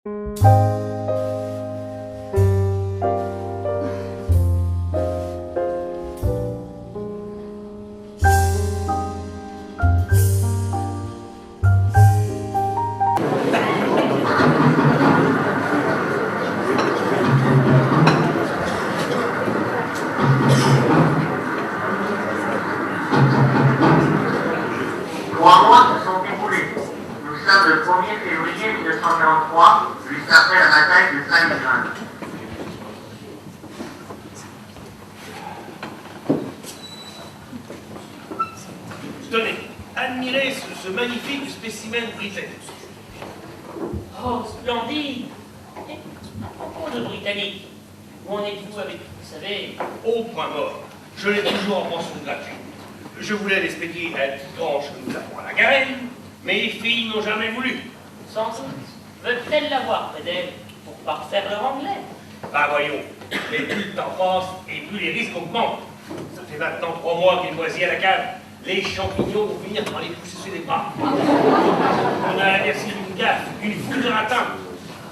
3 mois se sont écoulés. Nous sommes le 1er février 1943, juste après la bataille de Stalingrad. Tenez, admirez ce magnifique spécimen britannique. Oh, splendide! Et à propos de Britannique, où en êtes-vous avec, vous savez, Au point mort, je l'ai toujours en pension gratuite. Je voulais l'expédier à Titan chez nous à la Garenne, mais les filles n'ont jamais voulu. sans doute, veulent-elles l'avoir près d'elles pour parfaire leur anglais? Bah voyons, mais plus le temps passe et plus les risques augmentent. Ça fait maintenant 3 mois qu'il moisit à la cave. Les champignons vont finir par les pousser sur les bras. On a à la merci d'une gaffe, une foule de ratins.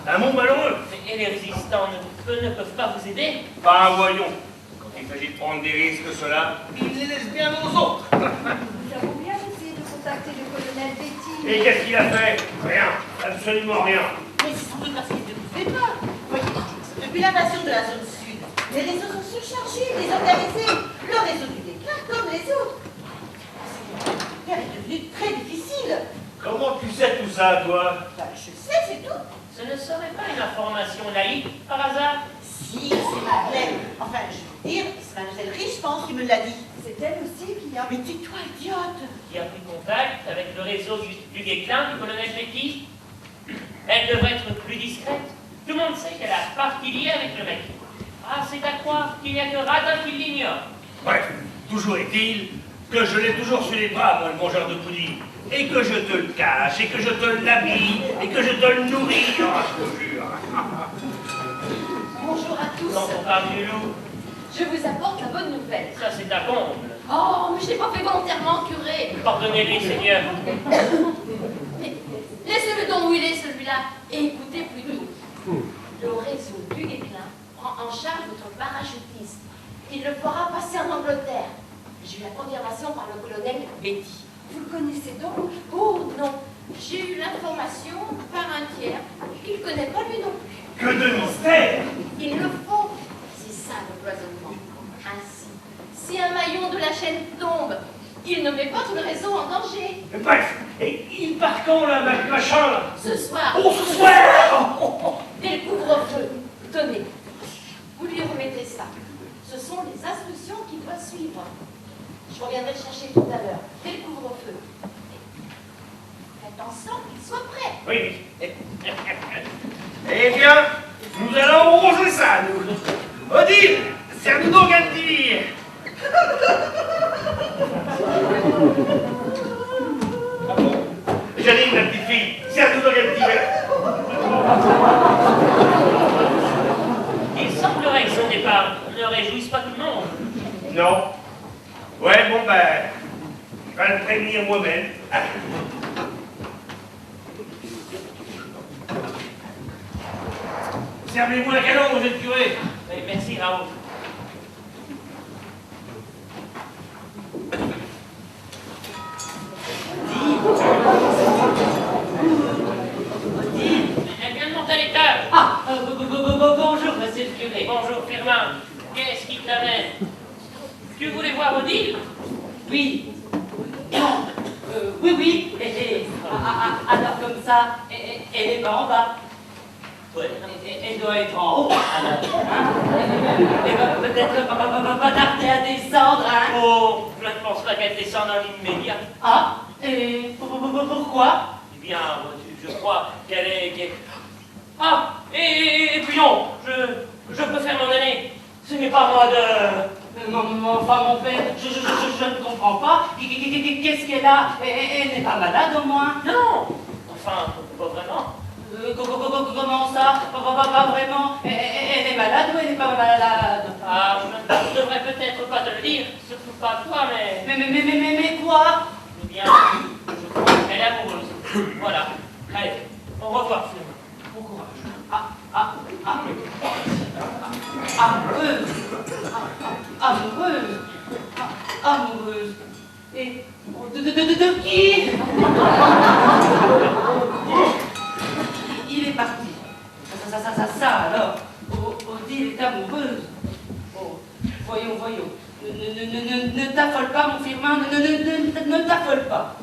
Un mot malheureux. Et les résistants ne peuvent pas vous aider? Bah voyons, quand il s'agit de prendre des risques, ceux-là, ils les laissent bien aux autres. Nous avons bien essayé de contacter le colonel Betty. Et qu'est-ce qu'il a fait? Rien, absolument rien. Mais c'est sans doute parce qu'il ne vous fait pas. Voyez, depuis l'invasion de la zone sud, les réseaux sont surchargés, désorganisés. Le réseau du déclin comme les autres. C'est devenu très difficile. Comment tu sais tout ça, toi? Bah, je sais, c'est tout. Ce ne serait pas une information laïque, par hasard? Si, c'est Madeleine. Enfin, je veux dire, c'est Mademoiselle Riche, je pense, qui me l'a dit. C'est elle aussi qui a... Mais tais-toi, idiote. Qui a pris contact avec le réseau du déclin du colonel Betty? Elle devrait être plus discrète. Tout le monde sait qu'elle a partie liée avec le mec. Ah, c'est à croire qu'il n'y a que Radin qui l'ignore. Bref, toujours est-il que je l'ai toujours sur les bras, moi, le mangeur de pudding. Et que je te le cache, et que je te l'habille, et que je te le nourris, ah, je te jure. Bonjour à tous. Quand on parle du loup, Je vous apporte la bonne nouvelle. ça c'est un comble. Oh, mais je l'ai pas fait volontairement, curé. Pardonnez-lui, Seigneur. Mais laissez-le donc où il est, celui-là. Et écoutez plutôt. Le réseau du Guéclin prend en charge votre parachutiste. Il le fera passer en Angleterre. J'ai eu la confirmation par le colonel Betty. Vous le connaissez donc? Oh non, j'ai eu l'information par un tiers qu'il ne connaît pas lui non plus. Que de mystère! Il le faut. C'est ça le cloisonnement. Ainsi, si un maillon de la chaîne tombe, il ne met pas tout le réseau en danger. Bref, et il part quand, là, machin, là? Ce soir, Oh, ce soir! dès le couvre-feu, tenez, vous lui remettez ça. Ce sont les instructions qu'il doit suivre. Je reviendrai le chercher tout à l'heure, dès le couvre-feu. Faites en sorte qu'il soit prêt. Oui, oui. Eh bien, nous allons ronger ça, nous. Odile, serre-nous donc un petit. Ah bon? Janine, la petite fille, serre-nous donc un petit verre. Il semblerait que son départ ne réjouisse pas tout le monde. Non. Ouais, bon, ben, je vais le prévenir moi-même. Servez-vous la canon, vous êtes curé. Oui, merci, Raoul. Elle vient de monter à l'étage. Ah, bonjour, monsieur le curé. Bonjour, Firmin. Qu'est-ce qui t'amène? Tu voulais voir Odile? Oui. Oui. Alors comme ça, elle est pas en bas. Ouais. Elle doit être en haut, alors. Hein? Elle va peut-être pas tarder à descendre, hein? Oh, je ne pense pas qu'elle descende en l'immédiat. Ah, et pourquoi? Eh bien, je crois qu'elle est... Ah, et puis non, je peux faire mon année. Ce n'est pas moi de... Enfin, mon père, je ne comprends pas. Qu'est-ce qu'elle a? Elle n'est pas malade, au moins? Non, enfin, pas vraiment. Comment ça? Pas vraiment. Elle est malade ou elle n'est pas malade? Ah, je ne devrais peut-être pas te le dire, surtout pas toi, mais... Mais quoi? Eh bien, je crois qu'elle est amoureuse. Voilà. Allez, au revoir, Firmin. Bon courage. Amoureuse. Amoureuse. Amoureuse. Et de qui? Il est parti. Ça alors. Odile est amoureuse. Oh, voyons. Ne t'affole pas, mon Firmin, ne t'affole pas.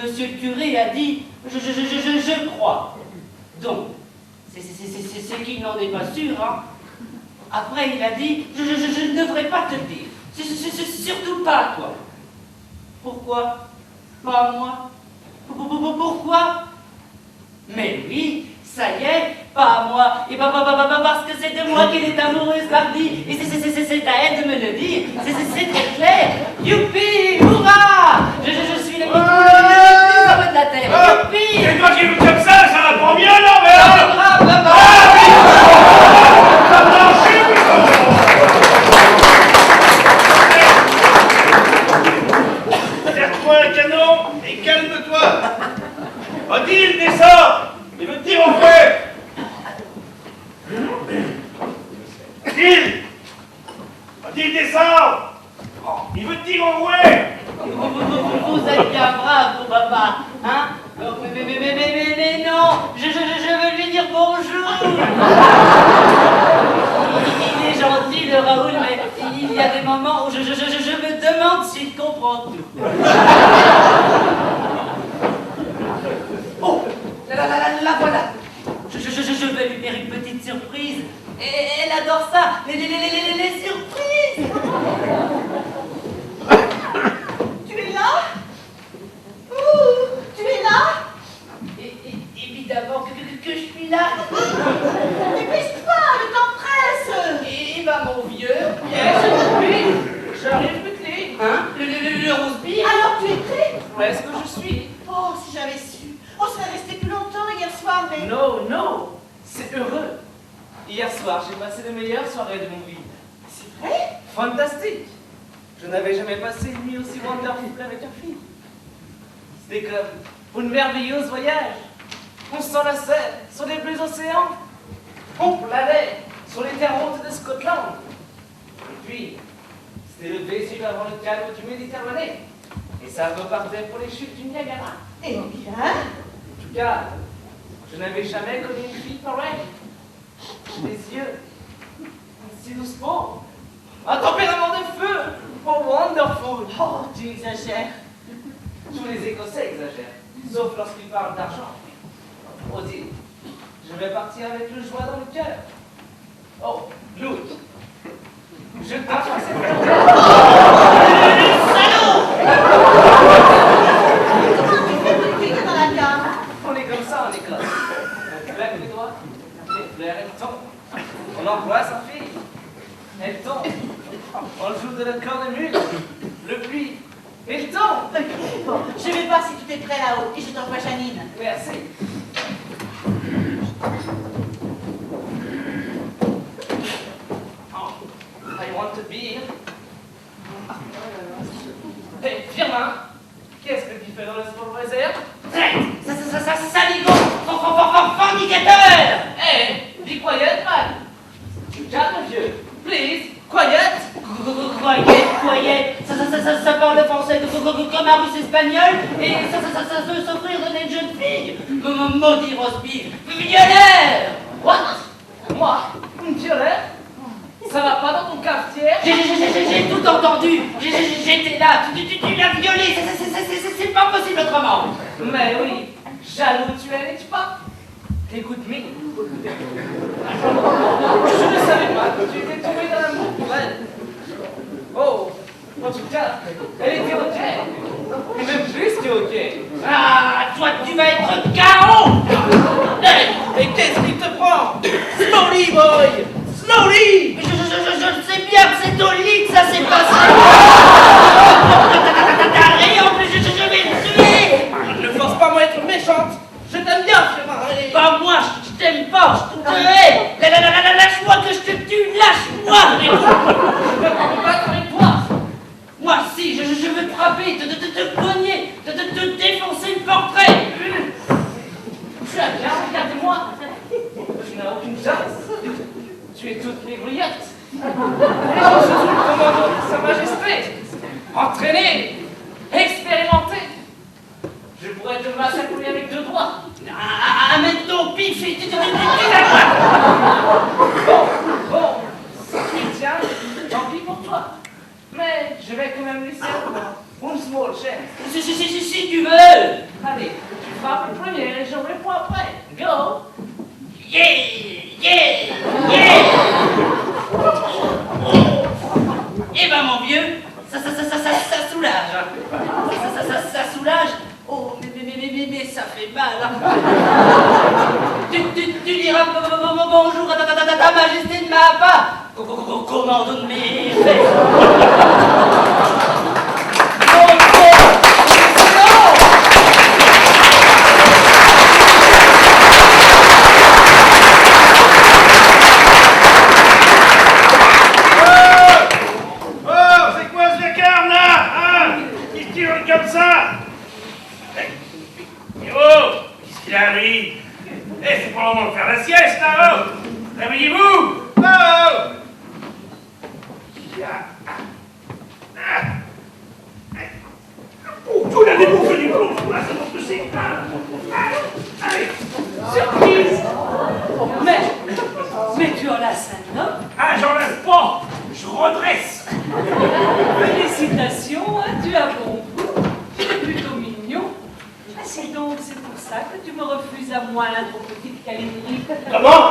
Monsieur le curé a dit, je crois. Donc, c'est qu'il n'en est pas sûr, hein. Après, il a dit, je ne devrais pas te le dire. C'est surtout pas à toi. Pourquoi? Pas à moi. Pourquoi? Mais oui, ça y est, pas à moi. Et parce que c'est de moi qu'il est amoureuse, pardi. Et c'est à elle de me le dire. C'est très clair. Youpi, hurrah! Je suis le plus heureux de la terre. Youpi! C'est toi qui me comme ça va pas bien, non, mais serre-toi un canon et calme-toi. Odile, descends. Il veut te dire en vrai. Odile, descends. Il veut te dire en vrai. Vous êtes bien brave, mon papa, hein? Mais non, je veux lui dire bonjour. Il est gentil, le Raoul, mais il y a des moments où je me demande s'il comprend tout. Oh, la voilà. Je vais lui faire une petite surprise. Et elle adore ça, les surprises. Tu es là? Ouh, tu es là? Évidemment que je suis là. Dépêche-toi, le temps presse. Et bah mon vieux, yes, oui, j'arrive quickly. Hein? Le rose-bille. Alors tu es prêt? Où est-ce que je suis? Oh, si j'avais su. On serait resté plus longtemps hier soir, mais... Non, c'est heureux. Hier soir, j'ai passé la meilleure soirée de mon vie. C'est vrai? Fantastique. Je n'avais jamais passé une nuit aussi wonderful avec une fille. C'était comme un merveilleux voyage. On s'enlaçait sur les bleus océans. On planait sur les terres hautes de Scotland. Et puis, c'était le baiser avant le calme du Méditerranée. Et ça repartait pour les chutes du Niagara. Eh bien... En tout cas, je n'avais jamais connu une fille pareille. Des yeux, si doucement, un tempérament de feu, oh wonderful. Oh, tu exagères. Tous les Écossais exagèrent, sauf lorsqu'ils parlent d'argent. Odile, je vais partir avec le joie dans le cœur. Oh, Loot, je t'apprends cette Dans la cave. On est comme ça en Écosse. On claque les doigts, les fleurs, elles tombent. On envoie sa fille, elle tombe. On joue de la cornemuse, le pluie, elle tombe. Bon, je vais voir si tout est prêt là-haut et je t'envoie Janine. Merci. Oh, I want to be. Hey, Firmin, qu'est-ce que tu fais dans le sport réserve? Saligo, fornicateur. Hey, be quiet, man. Calme, vieux. Please, quiet. Quiet. Ça parle français comme un russe espagnol et ça veut s'offrir donner une jeune fille. Comme un maudit rose-bif. Violeur. What? Moi? Une violette? Ça va pas dans ton quartier? J'ai tout entendu. J'étais là. Tu l'as violée. C'est pas possible autrement. Mais oui, jaloux tu es, n'es-tu pas? Écoute-moi. Je ne savais pas que tu étais tombé dans l'amour pour elle. Oh, en tout cas, elle était ok. Et même plus que ok. Ah, toi tu vas être KO. Et qu'est-ce qui te prend? Slowly, boy! Slowly! Je sais bien que c'est au lit que ça s'est passé. Et en plus, je vais le tuer. Ne force pas moi à être méchante. Je t'aime bien, Firmin. Allez. Pas moi, je t'aime pas, je te hais. Lâche-moi que je te tue, lâche-moi. Je ne peux pas me battre avec toi. Moi, si, je veux te frapper, te cogner, te défoncer le portrait. Tu as bien, regardez-moi. Tu n'as aucune une chance. Tu es toute les brillettes. Alors je suis le commando de Sa Majesté. Entraîné, expérimenté. Je pourrais te massacrer avec 2 doigts. Amène ton pif et Bon, si tu le tiens, tant pis pour toi. Mais je vais quand même laisser à toi une small chance. Si tu veux. Allez, tu frappes le premier et j'aurai le point après. Go! Yeah! Eh ben mon vieux, ça soulage. Ça soulage. Oh, mais ça fait mal. Tu diras bonjour à ta majesté de ma part. Commando de mes fesses. Comme ça. Et oh, qu'est-ce qu'il a, lui? Eh, c'est pas le moment de faire la sieste, là, oh. Réveillez-vous. Oh. Oh, tu l'as débouffé du plomb, là, ça montre que c'est... Allez. Surprise. Mais tu en as 5, non? Ah, j'enlève pas, je redresse. Félicitations, hein, tu as bon goût. Tu es plutôt mignon. Ah, c'est donc, c'est pour ça que tu me refuses à moi la trop petite câlinerie. Comment?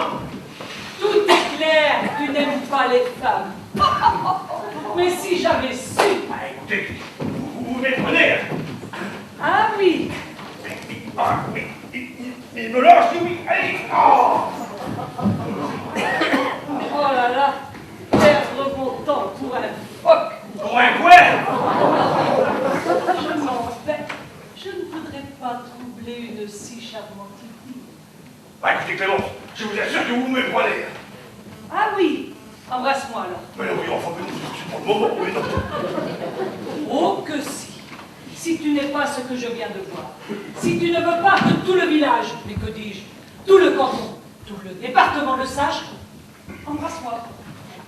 Tout est clair, tu n'aimes pas les femmes. Mais si j'avais su... Ah, écoutez, vous méprenez, hein? Ah oui. Il me lâche, oui, allez. Oh. Oh là là, perdre mon temps pour un phoque. Pour un quoi? Je m'en vais. Je ne voudrais pas troubler une si charmante fille. Bah, écoutez, Clémence, je vous assure que vous me méprenez. Ah oui, embrasse-moi alors. Mais non, oui, enfin, c'est pas le moment, mais non. Oh que si. Si tu n'es pas ce que je viens de voir, si tu ne veux pas que tout le village, mais que dis-je, tout le canton, tout le département le sache, embrasse-moi.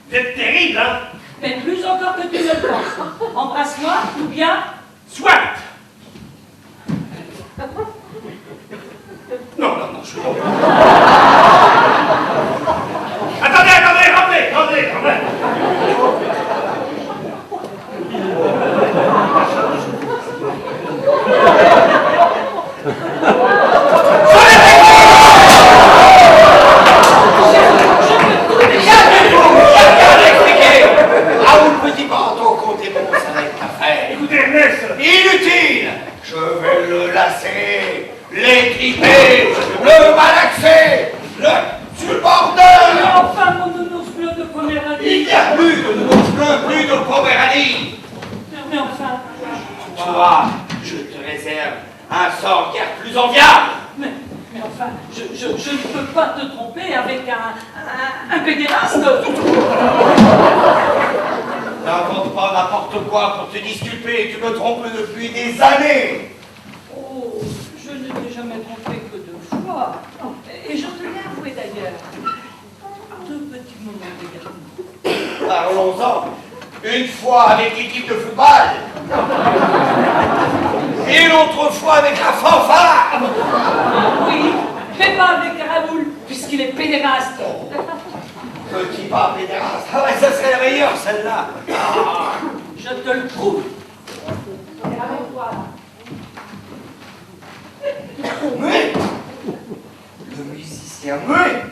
Vous êtes terrible, hein? Mais plus encore que tu ne le penses. Embrasse-moi, ou bien... Soit! Non, je ne peux pas. Attendez, revenez. Raoul Petit Bandeau, comptez bon, ça va être affaire. Écoutez, Ernest! Inutile! Je vais le lasser, l'étriper, le malaxer, le suborder! Mais enfin, mon nounours bleu de Poméranie. Il n'y a plus de nounours bleus, plus de Poméranie! Mais enfin... Toi, je te réserve un sort guère plus enviable! Mais enfin, je ne peux pas te tromper avec un pédéraste. N'invente pas n'importe quoi pour te disculper, tu me trompes depuis des années! Oh, je ne t'ai jamais trompé que 2 fois. Et je te l'ai avoué d'ailleurs. 2 petits moments d'égarement. Parlons-en. Une fois avec l'équipe de football. Et l'autre fois avec la fanfare. Oui, mais pas avec Raoul, puisqu'il est pédéraste. Petit pas pédéraste. Ah ouais, ça serait la meilleure, celle-là. Ah. Je te le prouve. Et avec toi. Muet. Le musicien muet.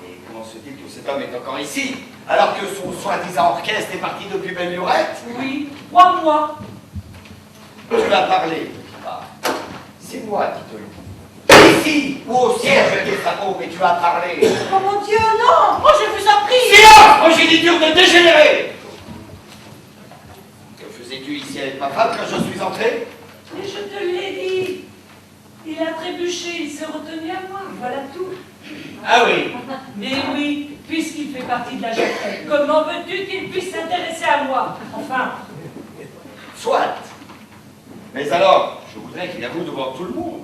Et comment se dit que cet homme est encore ici, alors que son soi-disant orchestre est parti depuis belle lurette? Oui, 3 mois. Tu as parlé, petit pas. C'est moi qui te le dis. Ici, ou au siège des Gestapo, mais tu as parlé. Oh mon Dieu, non! Moi j'ai vu ça pris! Silence, progéniture de dégénéré! Que faisais-tu ici avec ma femme quand je suis entré? Mais je te l'ai dit. Il a trébuché, il s'est retenu à moi, voilà tout. Ah oui. Mais oui, puisqu'il fait partie de la jeune, comment veux-tu qu'il puisse s'intéresser à moi? Enfin, Soit. Mais alors, je voudrais qu'il avoue devant tout le monde.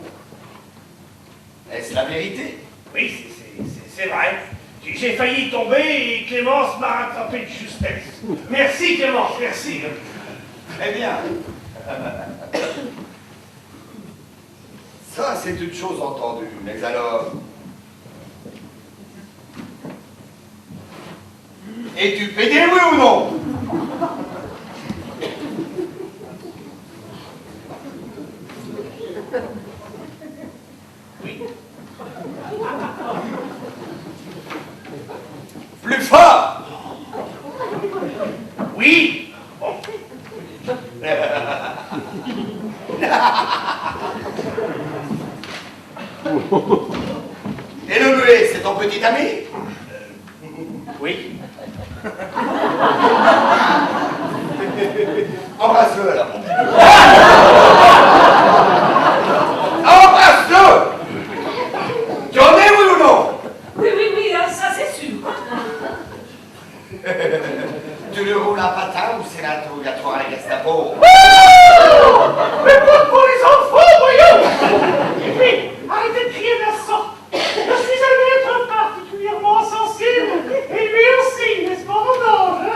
Est-ce la vérité? Oui, c'est vrai. J'ai failli tomber et Clémence m'a rattrapé de justesse. Merci Clémence, merci. Très bien. Ça, c'est une chose entendue. Mais alors... Es-tu pédé, oui ou non? Oui. Plus fort! Oui. Bon. Et le muet, c'est ton petit ami? Oui. Embrasse-le alors. Embrasse-le! Tu en es, oui ou non? Oui, ça c'est sûr. Tu lui roules un patin ou c'est l'interrogatoire à la Gestapo? Mais pour les enfants, voyons! Et puis, arrêtez de crier de la sorte. Je suis un être particulièrement sensible, et lui aussi, n'est-ce pas, mon ange?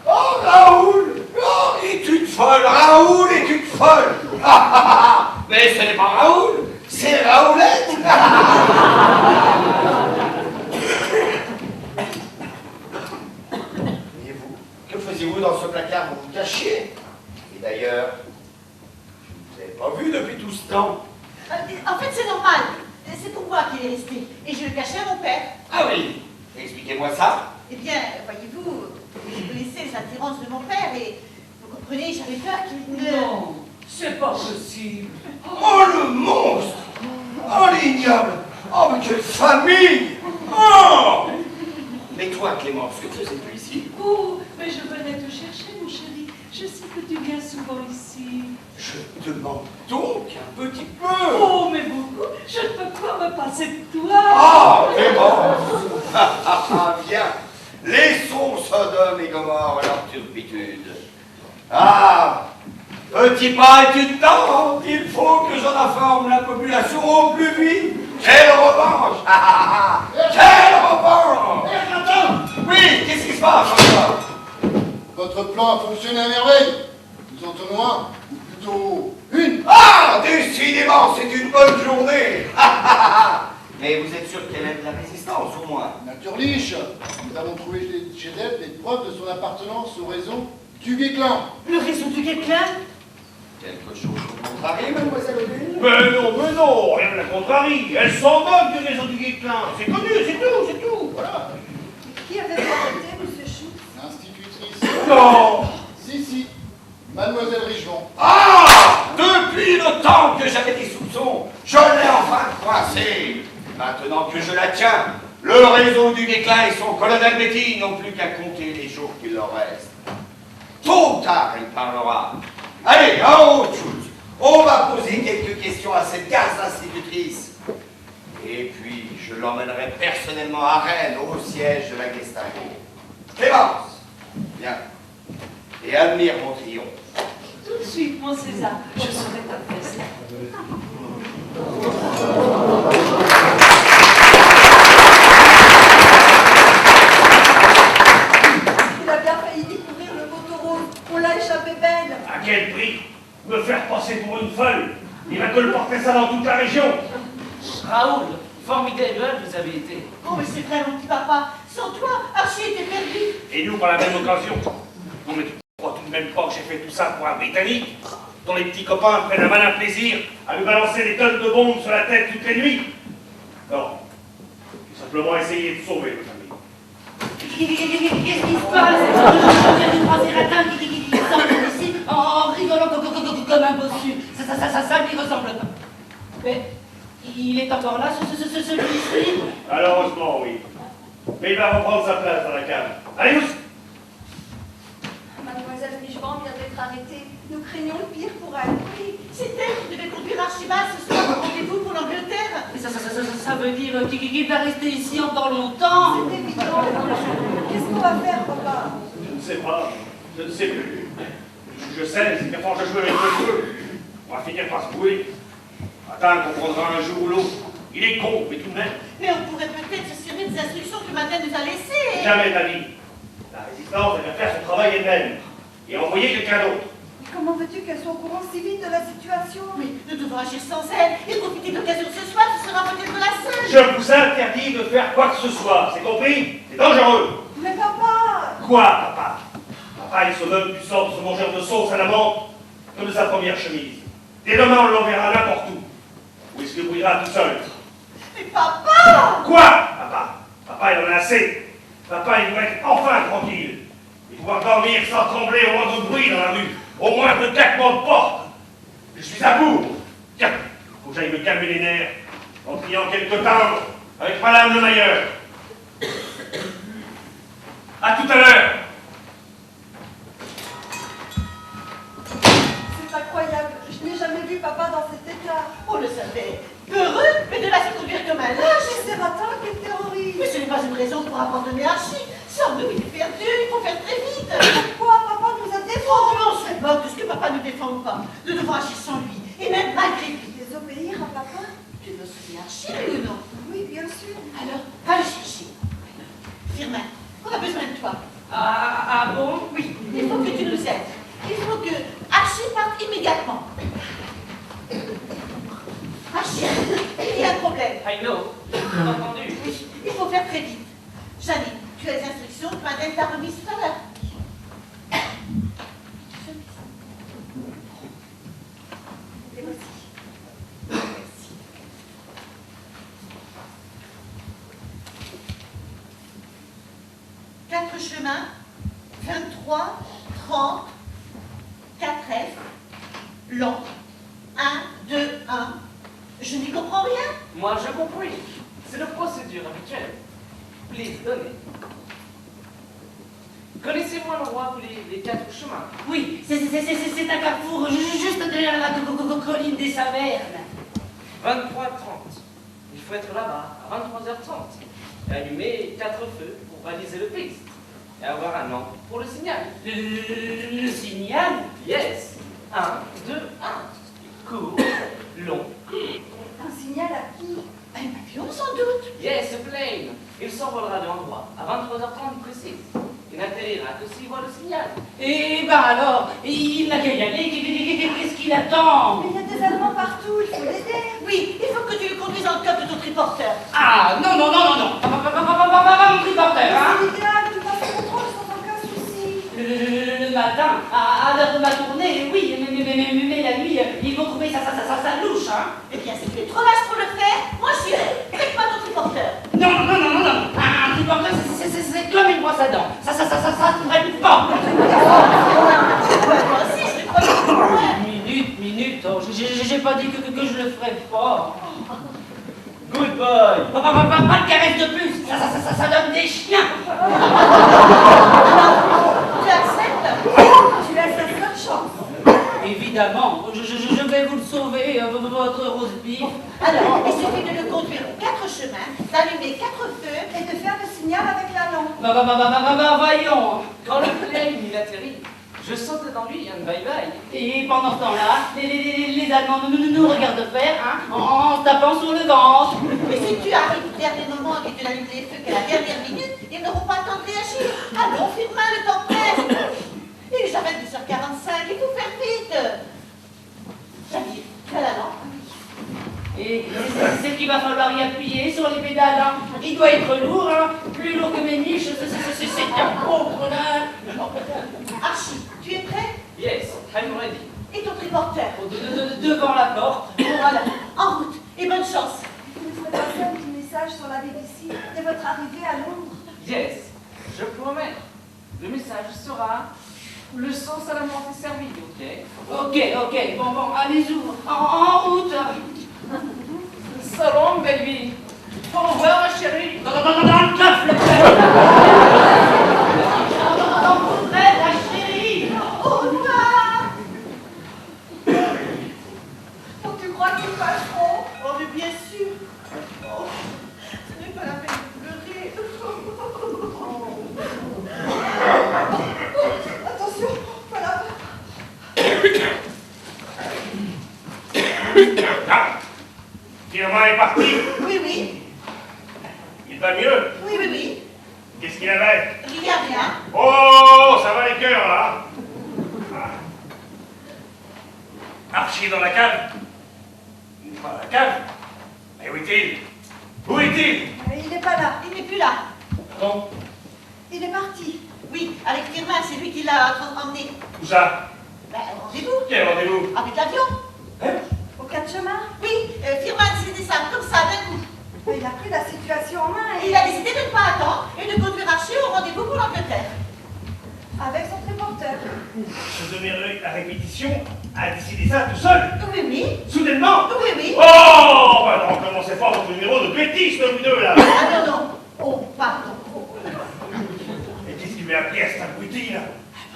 Oh, Raoul! Oh, est une folle! Raoul est une folle! Mais ce n'est pas Raoul, c'est Raoulette! Et vous, que faisiez-vous dans ce placard? Vous vous cachiez? Et d'ailleurs, je ne vous avais pas vu depuis tout ce temps. En fait, c'est normal. C'est pour moi qu'il est resté. Et je le cachais à mon père. Ah oui, expliquez-moi ça. Eh bien, voyez-vous, je connaissais les attirances de mon père et, vous comprenez, j'avais peur qu'il ne... Non, c'est pas possible. Oh, le monstre! Oh, l'ignoble! Oh, mais quelle famille! Oh! Et toi, Clémence, que faisais-tu ici? Oh, mais je venais te chercher, mon chéri. Je sais que tu viens souvent ici. Je te demande donc un petit peu! Oh, mais beaucoup. Je ne peux pas me passer de toi. Ah, Clémence! Viens! Laissons Sodome et Gomorre leur turpitude. Ah! Petit pas est une tente, il faut que j'en informe la population au plus vite. Quelle revanche! Quelle revanche! Oui, qu'est-ce qui se passe encore? Votre plan a fonctionné à merveille. Nous en tenons un, ou plutôt une. Ah! Décidément, c'est une bonne journée! Mais vous êtes sûr qu'elle aime la résistance, au moins? Naturliche, nous avons trouvé chez elle des preuves de son appartenance au réseau du Guéclin. Le réseau du Guéclin? Quelque chose au contraire, mademoiselle Odile? Mais non, rien ne la contrarie. Elle s'en moque du réseau du Guéclin. C'est connu, c'est tout, voilà. Qui avait arrêté, monsieur Chou? L'institutrice. Non. Si, mademoiselle Richemont. Ah! Depuis le temps que j'avais des soupçons, je l'ai enfin coincée. Maintenant que je la tiens, le réseau du Guéclin et son colonel Betty n'ont plus qu'à compter les jours qu'il leur reste. Tôt ou tard, elle parlera. Allez, en autre chose, on va poser quelques questions à cette gaze institutrice. Et puis, je l'emmènerai personnellement à Rennes, au siège de la Gestapo. Clémence, viens, et admire mon triomphe. Tout de suite, mon César. Je serai ta fesse. Il a bien failli découvrir le poteau rose. On l'a échappé belle. À quel prix? Me faire passer pour une folle? Il va colporter ça dans toute la région. Raoul, formidable vous avez été. Oh, mais c'est vrai, mon petit papa. Sans toi, Archie était perdu. Et nous, par la même occasion. Non, mais tu crois tout de même pas que j'ai fait tout ça pour un Britannique, dont les petits copains prennent un malin plaisir à lui balancer des tonnes de bombes sur la tête toutes les nuits? Non. J'ai simplement essayé de sauver notre ami. Qu'est-ce qui se passe? Je viens de croiser Ratin qui sort d'ici en rigolant comme un bossu. Ça lui ressemble pas. Mais il est encore là, celui-ci? Malheureusement, oui. Mais il va reprendre sa place dans la cave. Allez, vous! Mademoiselle Richemont vient d'être arrêtée. Nous craignons le pire pour elle. Oui, c'est elle qui devait conduire Archibald ce soir au rendez-vous pour l'Angleterre. Mais ça veut dire qu'il va rester ici encore longtemps. C'est évident. Qu'est-ce qu'on va faire, papa? Je ne sais pas. Je ne sais plus. Je sais, c'est qu'à force de jouer avec le feu, on va finir par se brûler. Ah, Martin comprendra un jour ou l'autre. Il est con, mais tout de même. Mais on pourrait peut-être se servir des instructions que Madeleine nous a laissées. Jamais d'avis. La résistance, elle va faire son travail elle-même. Et envoyer quelqu'un d'autre. Mais comment veux-tu qu'elle soit au courant si vite de la situation? Mais nous devons agir sans elle et profiter de l'occasion de ce soir, ce sera peut-être la seule. Je vous interdis de faire quoi que ce soit. C'est compris? C'est dangereux. Mais papa! Quoi, papa? Papa, il se meuble du sort de ce mangeur de sauce à la menthe comme de sa première chemise. Dès demain, on l'enverra n'importe où. Où il se débrouillera tout seul. Mais papa! Quoi, papa? Papa, il en a assez. Papa, il doit être enfin tranquille. Et pouvoir dormir sans trembler au moindre bruit dans la rue, au moindre claquement de porte. Je suis à bout. Tiens, faut que j'aille me calmer les nerfs en criant quelques timbres avec Madame Le Mailleur. À tout à l'heure. C'est incroyable. Je n'ai jamais vu papa dans cet état. On le savait. Heureux, mais de là se conduire comme un lâche. Mais c'est ratin, quel terroriste! Mais ce n'est pas une raison pour abandonner Archie. Sans-nous, il est perdu, il faut faire très vite. Pourquoi papa nous a Oh, défendus? mais on se moque de ce que papa ne défend ou pas. Nous devons agir sans lui, et même malgré lui. Désobéir à papa? Tu veux soutenir Archie, oui ou non? Oui, bien sûr. Alors, va le chercher. Firmin, on a besoin de toi. Ah bon? Oui, il faut que tu nous aides. Il faut que Archie parte immédiatement. Archie, il y a un problème. I know. J'ai entendu. Oui, il faut faire très vite. Janine, tu as les instructions que Madeleine t'a remises tout à l'heure. Et voici. Merci. Quatre chemins, 23, 30, 4F, long, 1, 2, 1. Je n'y comprends rien. Moi, je compris. C'est la procédure habituelle. Please, donnez. Connaissez-vous un endroit pour les quatre chemins? Oui, c'est un carrefour juste derrière la colline des Savernes. 23h30. Il faut être là-bas à 23h30. Et allumer 4 feux pour baliser le piste. Et avoir un an pour le signal. Le signal? Yes. 1, 2, 1. Court, long. Un signal à qui? Un avion sans doute. Yes, a plane. Il s'envolera de l'endroit à 23h30 précise. Il n'atterrira que s'il voit le signal. Eh ben alors, il n'a qu'à y aller, qu'est-ce qu'il attend? Mais il y a des Allemands partout, il faut l'aider. Oui, il faut que tu le conduises en top de ton triporteur. Ah, non, mon triporteur, hein? C'est idéal, tu passes le contrôle sans aucun souci. Le matin, à l'heure de ma tournée, oui, mais la nuit, ils vont trouver ça louche, hein? Eh bien, si tu es trop lâche pour le faire, moi je suis là. Fais-moi ton triporteur. Non, un triporteur, c'est comme une brosse à dents. Ça ne traite pas. Moi aussi, je le crois. Minute, oh, j'ai pas dit que je le ferais pas. Good boy. Pas de caresse de plus, ça donne des chiens. Tu acceptes? Tu laisses la seule chance. Évidemment, je vais vous le sauver, votre rose beef. Alors, il suffit de le conduire aux 4 chemins, d'allumer 4 feux. Et de faire le signal avec la lampe. Voyons. Quand le plane il atterrit, je saute dans lui un bye-bye. Et pendant ce temps-là, les Allemands nous regardent faire, hein, en se tapant sur le ventre. Mais si tu arrives au dernier moment et que tu n'allumes les feux qu'à la dernière minute, ils n'auront pas le temps de réagir. Allons, Firmin, le temps presse. Il est jamais 10h45, il faut faire vite. Jamil, tu as la lampe? Et c'est qu'il va falloir y appuyer sur les pédales, hein. Il doit être lourd, hein, plus lourd que mes niches, c'est un pauvre là. Archie, tu es prêt? Yes, I'm ready. Et ton triporteur? Devant la porte. Voilà, en route, et bonne chance. Vous ne ferez pas un petit message sur la BBC de votre arrivée à Londres? Yes, je promets. Le message sera: le sauce à la menthe est servi, ok? Ok, bon, allez-y, en route. Salam, baby. Au revoir, ma chérie. Dans le coffre, le frère, la chérie. Au revoir. Oh, tu crois qu'ils fâcheront? Oh, mais bien sûr. Oh, ce n'est pas la peine de pleurer. Attention, voilà. Oui, oui. Il va mieux. Oui, oui, oui. Qu'est-ce qu'il avait? Rien, rien. Oh, ça va les cœurs, là. Archie dans la cave? Dans la cave? Mais où est-il? Où est-il? Il n'est pas là. Il n'est plus là. Non. Il est parti. Oui, avec Firmin, c'est lui qui l'a emmené. Où ça? Ben, au rendez-vous. Quel rendez-vous? Avec l'avion. Hein? Au cas de chemin. Oui, Firmin a décidé ça, comme ça, d'un coup. Il a pris la situation en main Et il a décidé de ne pas attendre et de conduire Archie au rendez-vous pour l'Angleterre. avec son triporteur. Ce demi à répétition a décidé ça tout seul? Oui, oui. Soudainement? Oui, oui. Oh, bah non, commencez pas votre numéro de bêtises, vous deux, là. Ah non, non. Oh, pardon. Et qu'est-ce qu'il lui a appris à cet abruti, là?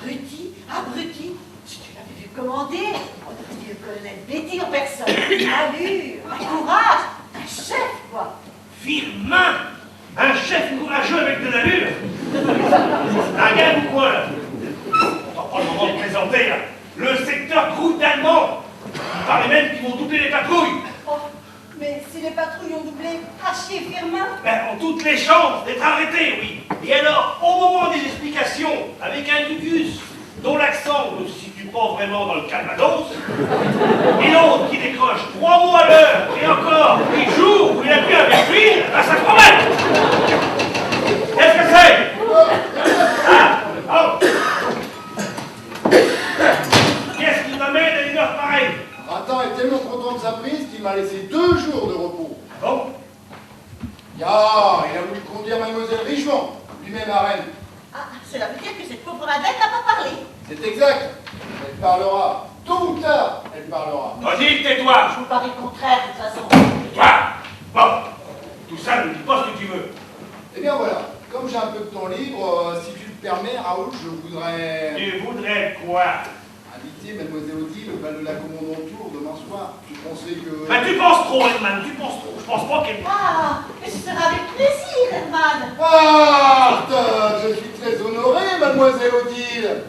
Abruti. Si tu l'avais vu commander, on aurait dit le colonel Betty en personne. Allure, un courage, un chef, quoi. Firmin! Un chef courageux avec de l'allure! Un gars ou quoi, là? On va pas le moment de présenter, là. Le secteur croûte d'Allemand! Il paraît même qu'ils vont doubler les patrouilles! Oh, mais si les patrouilles ont doublé, Archie et Firmin, Ben, ont toutes les chances d'être arrêtés, oui. Et alors, au moment des explications, avec un Gugus dont l'accent ne se situe pas vraiment dans le Calvados, et l'autre qui décroche 3 mots à l'heure, et encore 8 jours où il a pu avec lui, ben ça se promène. Qu'est-ce que c'est? Ah, oh. Qu'est-ce qui m'amène à une heure pareille? Ratin est tellement content de sa prise qu'il m'a laissé 2 jours de repos. Bon, Ya, il a voulu conduire mademoiselle Richemont, lui-même à Rennes. Ah, cela veut dire que cette pauvre Madeleine n'a pas parlé. C'est exact. Elle parlera. Tôt ou tard, elle parlera. Odile, tais-toi. Je vous parie le contraire, de toute façon. Toi. Bon, tout ça ne dit pas ce que tu veux. Eh bien voilà, comme j'ai un peu de temps libre, si tu le permets, Raoul, je voudrais Tu voudrais quoi? inviter mademoiselle Odile au bal de la Commandant-Tour demain soir. Je pensais que... Ben, tu penses trop, Edman, tu penses trop. Je pense pas qu'elle... Ah, mais ce sera avec plaisir, Herman. Ah, je suis très honoré, mademoiselle Odile.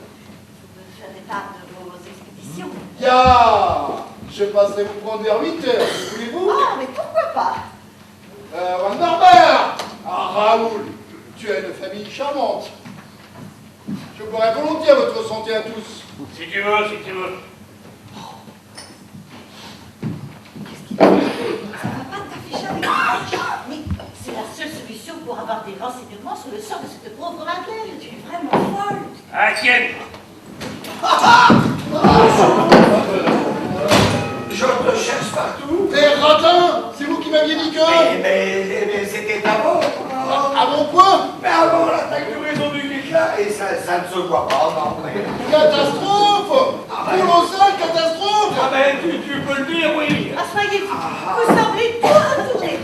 Vous me ferez part de vos expéditions. Ya, je passerai vous prendre vers 8 heures, voulez-vous? Ah, mais pourquoi pas? Wanderberg! Ah, Raoul, tu as une famille charmante. Je boirai volontiers à votre santé à tous. Si tu veux, si tu veux. Ça va pas t'afficher avec la mais c'est la seule solution pour avoir des renseignements sur le sort de cette pauvre Madeleine. tu es vraiment folle. Ah, tiens. Je te cherche partout. Mais Ratin, c'est vous qui m'aviez dit que... Mais c'était avant. Avant quoi? Mais avant l'attaque du réseau du Guéclin, et ça ne se voit pas, non, mais... Catastrophe! Colossale catastrophe! Ah ben, tu peux le dire, oui. Asseyez-vous, vous semblez tout retourner.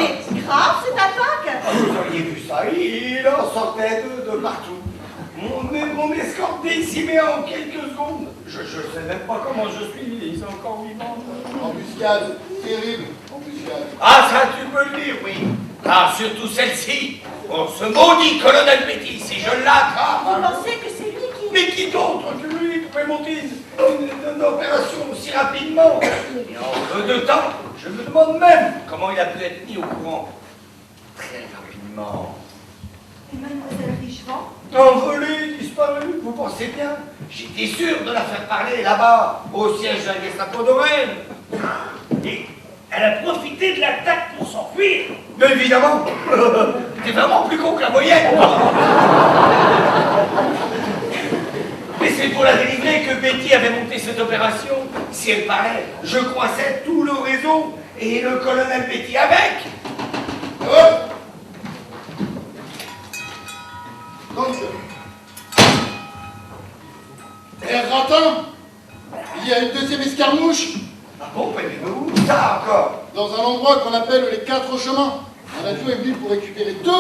Et grave cette attaque. Vous auriez vu ça, il en sortait de partout. Mon escorte décimée en quelques secondes. Je sais même pas comment je suis, ils sont encore vivants. Embuscade, terrible embuscade. Ah, ça, tu peux le dire, oui. Ah, surtout celle-ci. Oh, ce maudit colonel Betty, si je l'attrape. Vous pensez que c'est lui qui... Mais qui d'autre que lui pouvait monter une opération aussi rapidement? Et en peu de temps, je me demande même comment il a pu être mis au courant. Très rapidement. Et mademoiselle Richemont? Envolée, disparue, vous pensez bien? J'étais sûr de la faire parler là-bas, au siège de la Gestapo de Rennes. Et elle a profité de l'attaque pour s'enfuir. Mais évidemment, t'es vraiment plus con que la moyenne. Mais c'est pour la délivrer que Betty avait monté cette opération. Si elle parlait, je coinçais tout le réseau et le colonel Betty avec. Hop! Donc, Ratin, il y a une deuxième escarmouche Ah bon, mais où ça encore? dans un endroit qu'on appelle les 4 chemins. Un avion est venu pour récupérer 2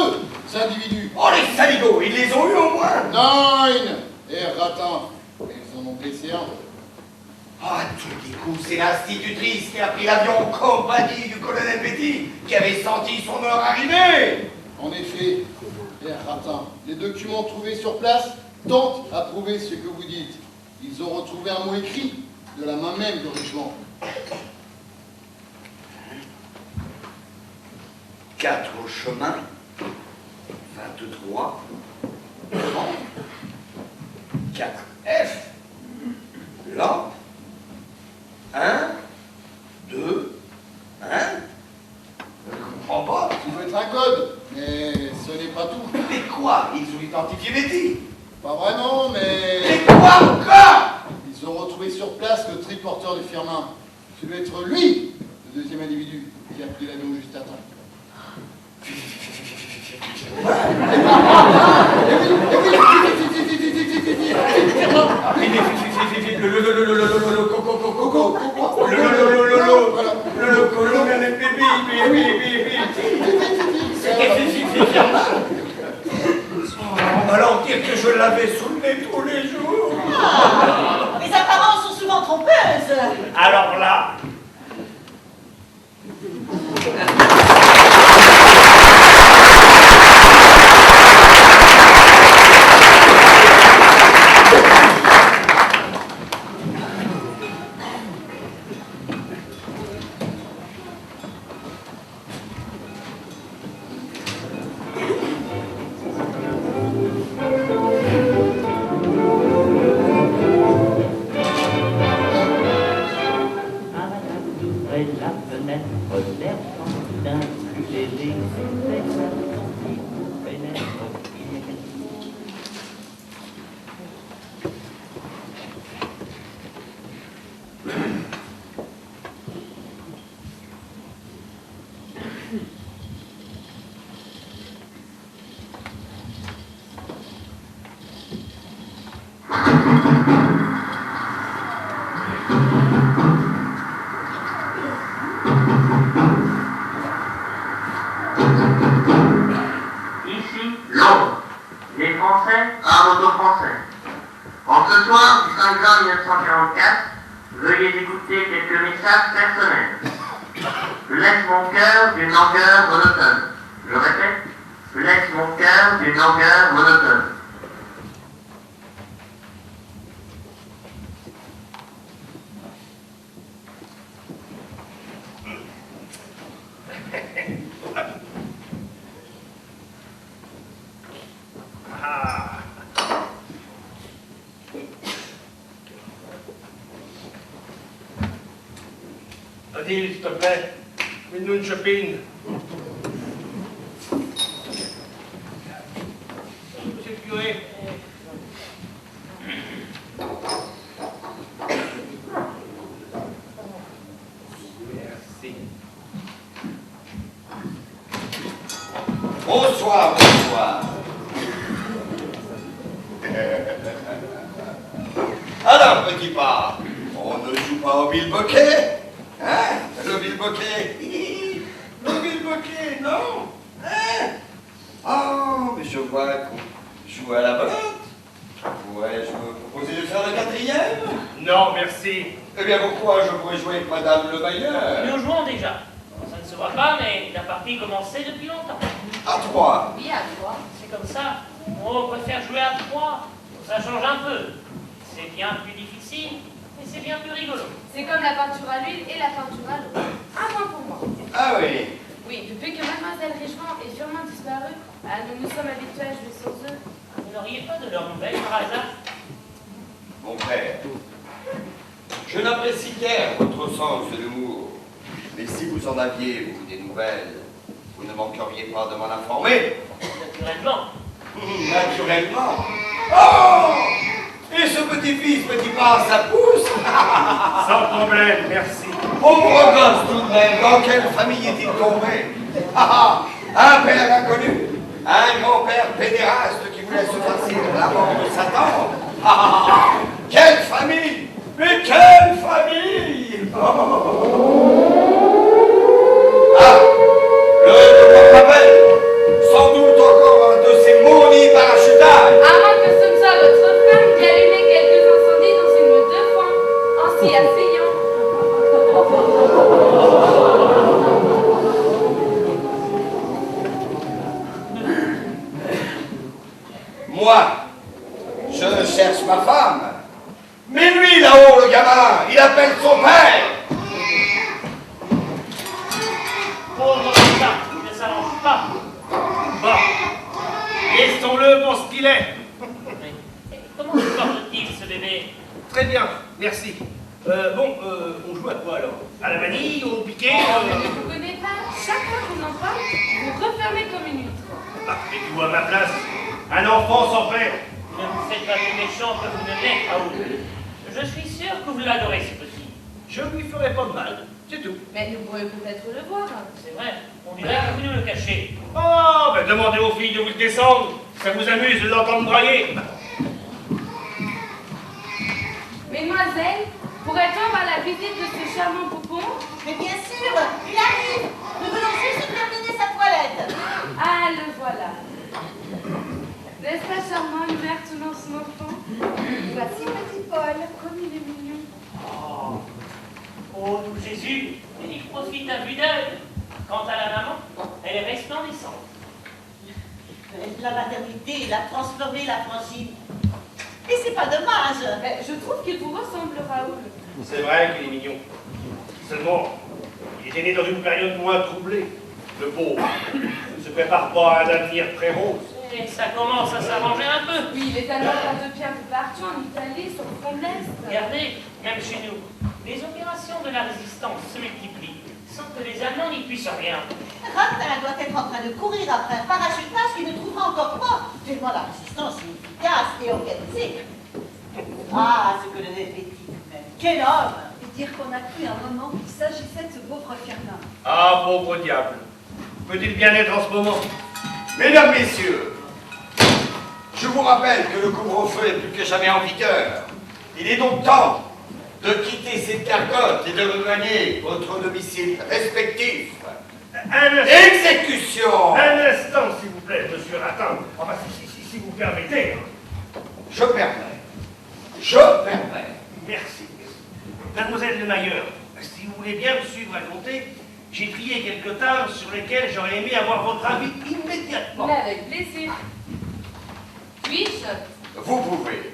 individus. Oh les saligots, ils les ont eu au moins. 9! Ratin, ils en ont blessé un. Ah, tous les coups, c'est l'institutrice qui a pris l'avion en compagnie du colonel Betty, qui avait senti son heure arriver. En effet, Ratin, les documents trouvés sur place tentent à prouver ce que vous dites. Ils ont retrouvé un mot écrit de la main même de Richemont. 4 chemins, 23, 30, 4 F, lampe, 1, 2, 1. Je ne comprends pas. Il faut être un code, mais ce n'est pas tout. Mais quoi? Ils ont identifié Betty. Pas vraiment, Mais mais... quoi encore? Ils ont retrouvé sur place le triporteur du firmin. Ce doit être lui, le deuxième individu, qui a pris l'avion juste à temps. On va leur dire que je l'avais sous le nez tous les jours. Les apparences sont souvent trompeuses. Alors là, Ici, Londres. Les Français à moto-français. En ce soir du 5 juin 1944, veuillez écouter quelques messages personnels. Je laisse mon cœur d'une langueur monotone. Je répète, je laisse mon cœur d'une langueur monotone. ah. Adil, s'il te plaît, mets-nous une chopine. Monsieur le curé. Merci. Bonsoir, bonsoir. Alors, petit pas, on ne joue pas au bilboquet? Hein? Le bilboquet? Le bilboquet, non? Hein? Oh, mais je vois qu'on joue à la botte. Pourrais-je me proposer de faire le 4e? Non, merci. Eh bien, pourquoi je pourrais jouer avec Madame le Bailleur? Nous jouons déjà. Ça ne se voit pas, mais la partie commençait depuis longtemps. À 3. Oui, à toi. C'est comme ça. On préfère jouer à 3. Ça change un peu. C'est bien plus difficile, mais c'est bien plus rigolo. C'est comme la peinture à l'huile et la peinture à l'eau. Un point pour moi. Ah oui. Oui, depuis que Mademoiselle Richemont et Firmin disparu, nous nous sommes habitués à jouer sans eux. Vous n'auriez pas de leurs nouvelles par hasard? Mon père, je n'apprécie guère votre sens de l'humour. Mais si vous en aviez, vous, des nouvelles, vous ne manqueriez pas de m'en informer. Naturellement. Naturellement. Oh! Et ce petit-fils, petit pas, ça pousse? Sans problème, merci. Pauvre gosse tout de même, dans quelle famille est-il tombé? Un père inconnu, un grand-père pédéraste qui voulait se farcir la mort de Satan. Quelle famille! Mais quelle famille! Le rappelle, sans doute encore un de ces maudits parachutages. À moins que ce ne soit votre femme qui a allumé quelques incendies dans une meute de foin, ainsi asseyant. Moi, je cherche ma femme. Mais lui, là-haut, le gamin, il appelle son père. Pauvre Richard, il ne s'arrange Ah. Bon. Laissons-le pour ce qu'il est. Mais comment se porte-t-il, ce bébé? Très bien, merci. On joue à quoi alors? À la manille, au piquet Vous ne venez pas, chaque fois qu'on en parle, vous refermez comme une huître. Mettez-vous à ma place. Un enfant sans père. Ne vous faites pas plus méchant que vous ne l'êtes, Raoul. Je suis sûr que vous l'adorez, ce petit. Je ne lui ferai pas de mal, c'est tout. Mais nous pourrions peut-être le voir. C'est vrai, on dirait que vous nous le cachez. Oh, ben demandez aux filles de vous le descendre. Ça vous amuse de l'entendre brailler. Mesdemoiselles, pourrait-on avoir la visite de ce charmant poupon? Mais bien sûr, il arrive. Nous venons juste de terminer sa toilette. Ah, le voilà. N'est-ce pas charmant, une mère tenant son enfant? Voici petit Paul. Comme il est mignon. Oh, tout Jésus, il profite à vue d'œil. Quant à la maman, elle est resplendissante. La maternité l'a transformé, la franchise. Et c'est pas dommage. Mais je trouve qu'il vous ressemble, Raoul. C'est vrai qu'il est mignon. Seulement, il était né dans une période moins troublée. Le pauvre ne se prépare pas à un avenir très rose. Et ça commence à s'arranger un peu. Oui, les Allemands partent de pierre de partout en Italie, sur le front de l'Est. Regardez, même chez nous, les opérations de la résistance se multiplient, sans que les Allemands n'y puissent rien. Ratin doit être en train de courir après un parachutage qu'il ne trouvera encore pas. Tellement la résistance est efficace et organisée. Ah, ce que le petit même. Quel homme! Et dire qu'on a cru un moment qu'il s'agissait de ce pauvre Fernand. Ah, pauvre diable. Peut-il bien être en ce moment? Mesdames, messieurs, je vous rappelle que le couvre-feu est plus que jamais en vigueur. Il est donc temps de quitter cette gargote et de regagner votre domicile respectif. Exécution! Un instant, s'il vous plaît, monsieur Ratin. Enfin, si vous permettez. Je permets. Je permets. Merci. Mademoiselle Lemailleur, si vous voulez bien me suivre à compter, j'ai trié quelques tables sur lesquelles j'aurais aimé avoir votre avis immédiatement. Mais avec plaisir. Puis-je? Vous pouvez.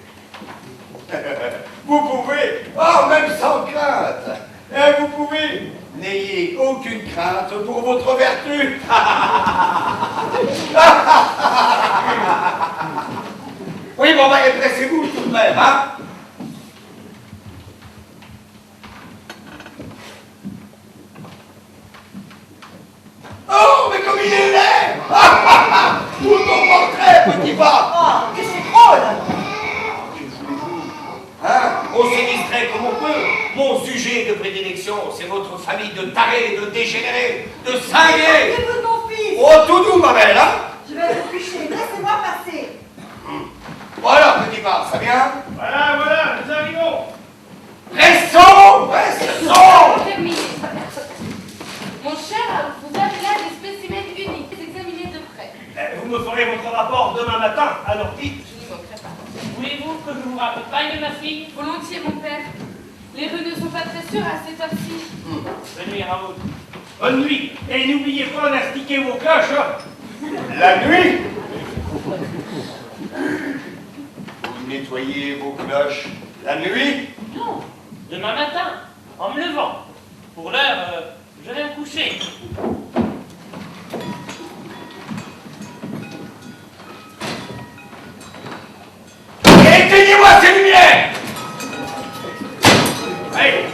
Vous pouvez. Oh, même sans crainte. Vous pouvez. N'ayez aucune crainte pour votre vertu. Oui, bon, bah, pressez-vous tout de même, hein. Oh, mais comme il est laid. Tout ton portrait, petit bas. Oh, que c'est drôle! Hein? On s'est distrait comme on peut. Mon sujet de prédilection, c'est votre famille de tarés, de dégénérés, de cinglés. C'est mon fils! Oh, tout doux, ma belle, hein? Je vais me coucher. Laissez-moi passer. Voilà, petit bas, ça vient? Voilà, nous arrivons. Restons! Restons! Terminé. Mon cher, vous avez là des spécimens uniques, examinés de près. Vous me ferez votre rapport demain matin, alors dites. Je n'y manquerai pas. Voulez-vous que je vous raccompagne, ma fille? Volontiers, mon père. Les rues ne sont pas très sûres à cette heure-ci. Bonne nuit, Raoul. Bonne nuit. Et n'oubliez pas d'indiquer vos cloches. La nuit? Vous nettoyez vos cloches la nuit? Non, demain matin, en me levant. Pour l'heure, je vais me coucher. Éteignez-moi ces lumières! Allez.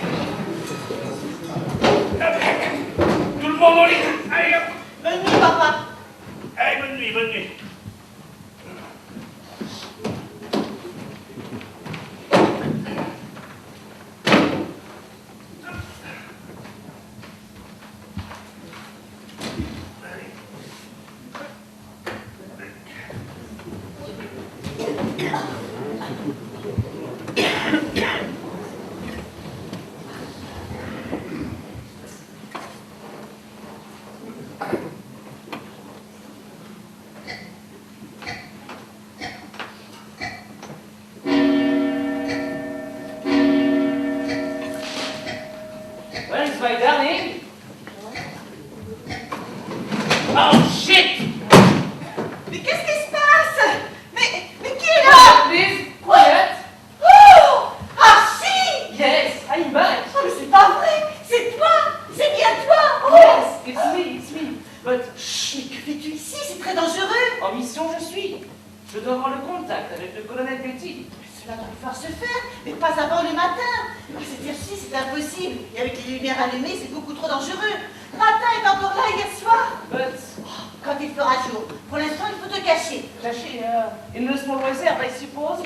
Tout le monde au lit. Allez, hop. Bonne nuit, papa! Allez, bonne nuit, bonne nuit. Where's my darling? Oh, shit! Mais qu'est-ce qui se passe? Mais qui est là? Please, quiet. Oh! Archie! Yes, I'm back. Oh, mais c'est pas vrai! C'est toi! C'est bien toi! Oh! Yes, it's me. But shh, fais-tu ici? C'est très dangereux. En mission, je suis. Je dois avoir le contact avec le colonel Betty. Cela doit pouvoir se faire, mais pas avant le matin. Cette heure-ci, c'est impossible. Et avec les lumières allumées, c'est beaucoup trop dangereux. Matin est encore là hier soir. But, Quand il fera jour. Pour l'instant, il faut te cacher. caché in the small reserve, I suppose.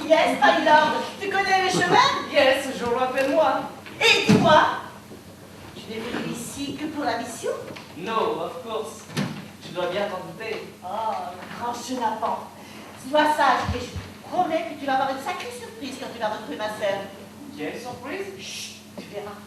Yes, my lord. Tu connais le chemin? Yes, je le rappelle moi. Et toi? Tu n'es venu ici que pour la mission? No, of course. Tu dois bien t'en douter. Oh, grand chenapan. Sois sage et je promets que tu vas avoir une sacrée surprise quand tu vas retrouver ma sœur. Quelle surprise? Chut, tu verras.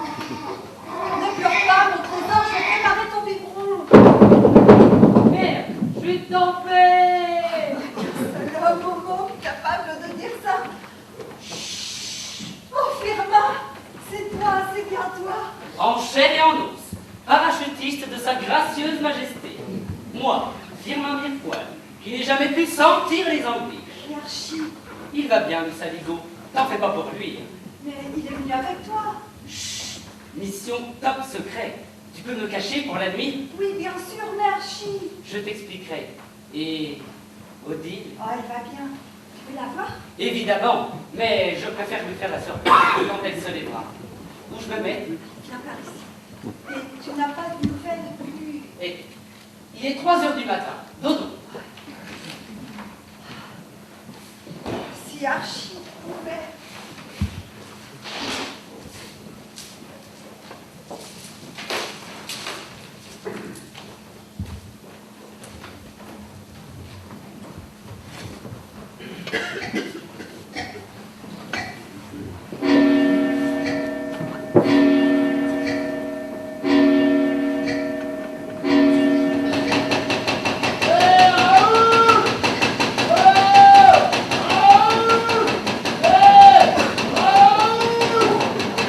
Ne pleure pas, mon trésor, je vais préparer ton biberon. Merde, je vais t'en faire. C'est un moment capable de dire ça. Oh, Firmin, c'est toi, c'est bien toi. En chair et en os, parachutiste de sa gracieuse majesté. Moi, Firmin Mirepoix, qui n'ai jamais pu sentir les Anglais. Et Archie, Il va bien, le saligo. T'en fais pas pour lui. mais il est venu avec toi. Chut, mission top secret. Tu peux me cacher pour la nuit? Oui, bien sûr, mais Archie. Je t'expliquerai. Et Odile? Oh, elle va bien. Tu veux la voir? Évidemment, mais je préfère lui faire la surprise quand elle se lèvera. Où je me mets? Viens par ici. Et tu n'as pas de nouvelles plus. Et il est 3 heures du matin. Dodo. Si Archie pouvait.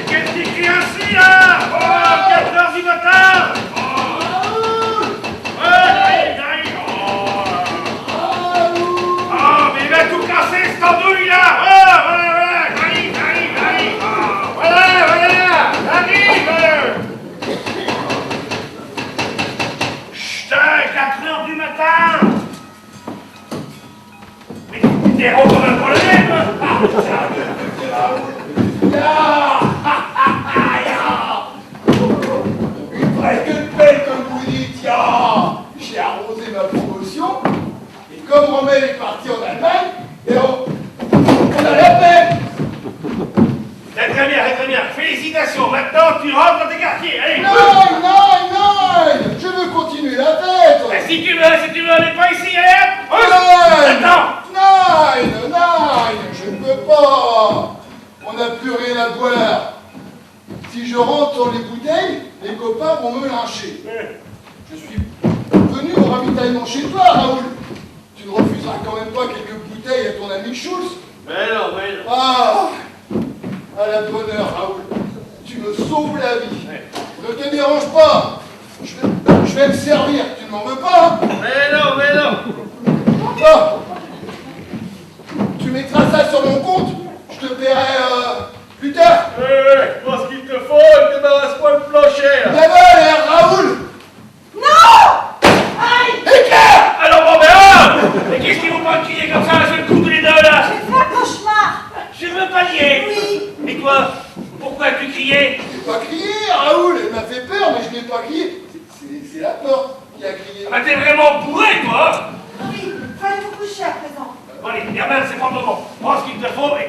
Qu'est-ce qui crie ainsi, là? Oh, 4 heures du matin! Oh! Ouais, j'arrive! Oh, mais il va tout casser, cette andouille, là! Oh, voilà, j'arrive! Oh, voilà, j'arrive! Putain, 4 heures du matin! Mais t'es encore un colonel, Presque de peine, comme vous dites, ya. J'ai arrosé ma promotion, et comme Rommel est parti en Allemagne, et on a la paix. C'est très bien. Félicitations. Maintenant, tu rentres dans tes quartiers. Allez. Non, je veux continuer la fête. Et si tu veux, on n'est pas ici, allez hop. Nein, Maintenant. je ne peux pas. On n'a plus rien à boire. Si je rentre dans les bouteilles, les copains vont me lyncher. Je suis venu au ravitaillement chez toi, Raoul. Tu ne refuseras quand même pas quelques bouteilles à ton ami Schultz? Mais non. Ah, à la bonne heure, Raoul. Tu me sauves la vie. Ne te dérange pas. Je vais me servir. Tu ne m'en veux pas? Mais non. Ah, tu mettras ça sur mon compte. Je te paierai plus tard. Je pense qu'il te faut, et débarrasse-moi le plancher. La balle, Raoul. Éclair. Alors, bon, ben, mais qu'est-ce qui vous prend de crier comme ça, un seul coup tous les deux, là? J'ai fait un cauchemar. Sur le palier. Oui. Et toi, pourquoi as-tu crié? Je n'ai pas crié, Raoul. Elle m'a fait peur, mais je n'ai pas crié. C'est la porte qui a crié. Ah, t'es vraiment bourré, toi. Oui, fallait vous coucher à présent. Bon, allez, Herman, c'est pas le moment. Prends ce qu'il te faut et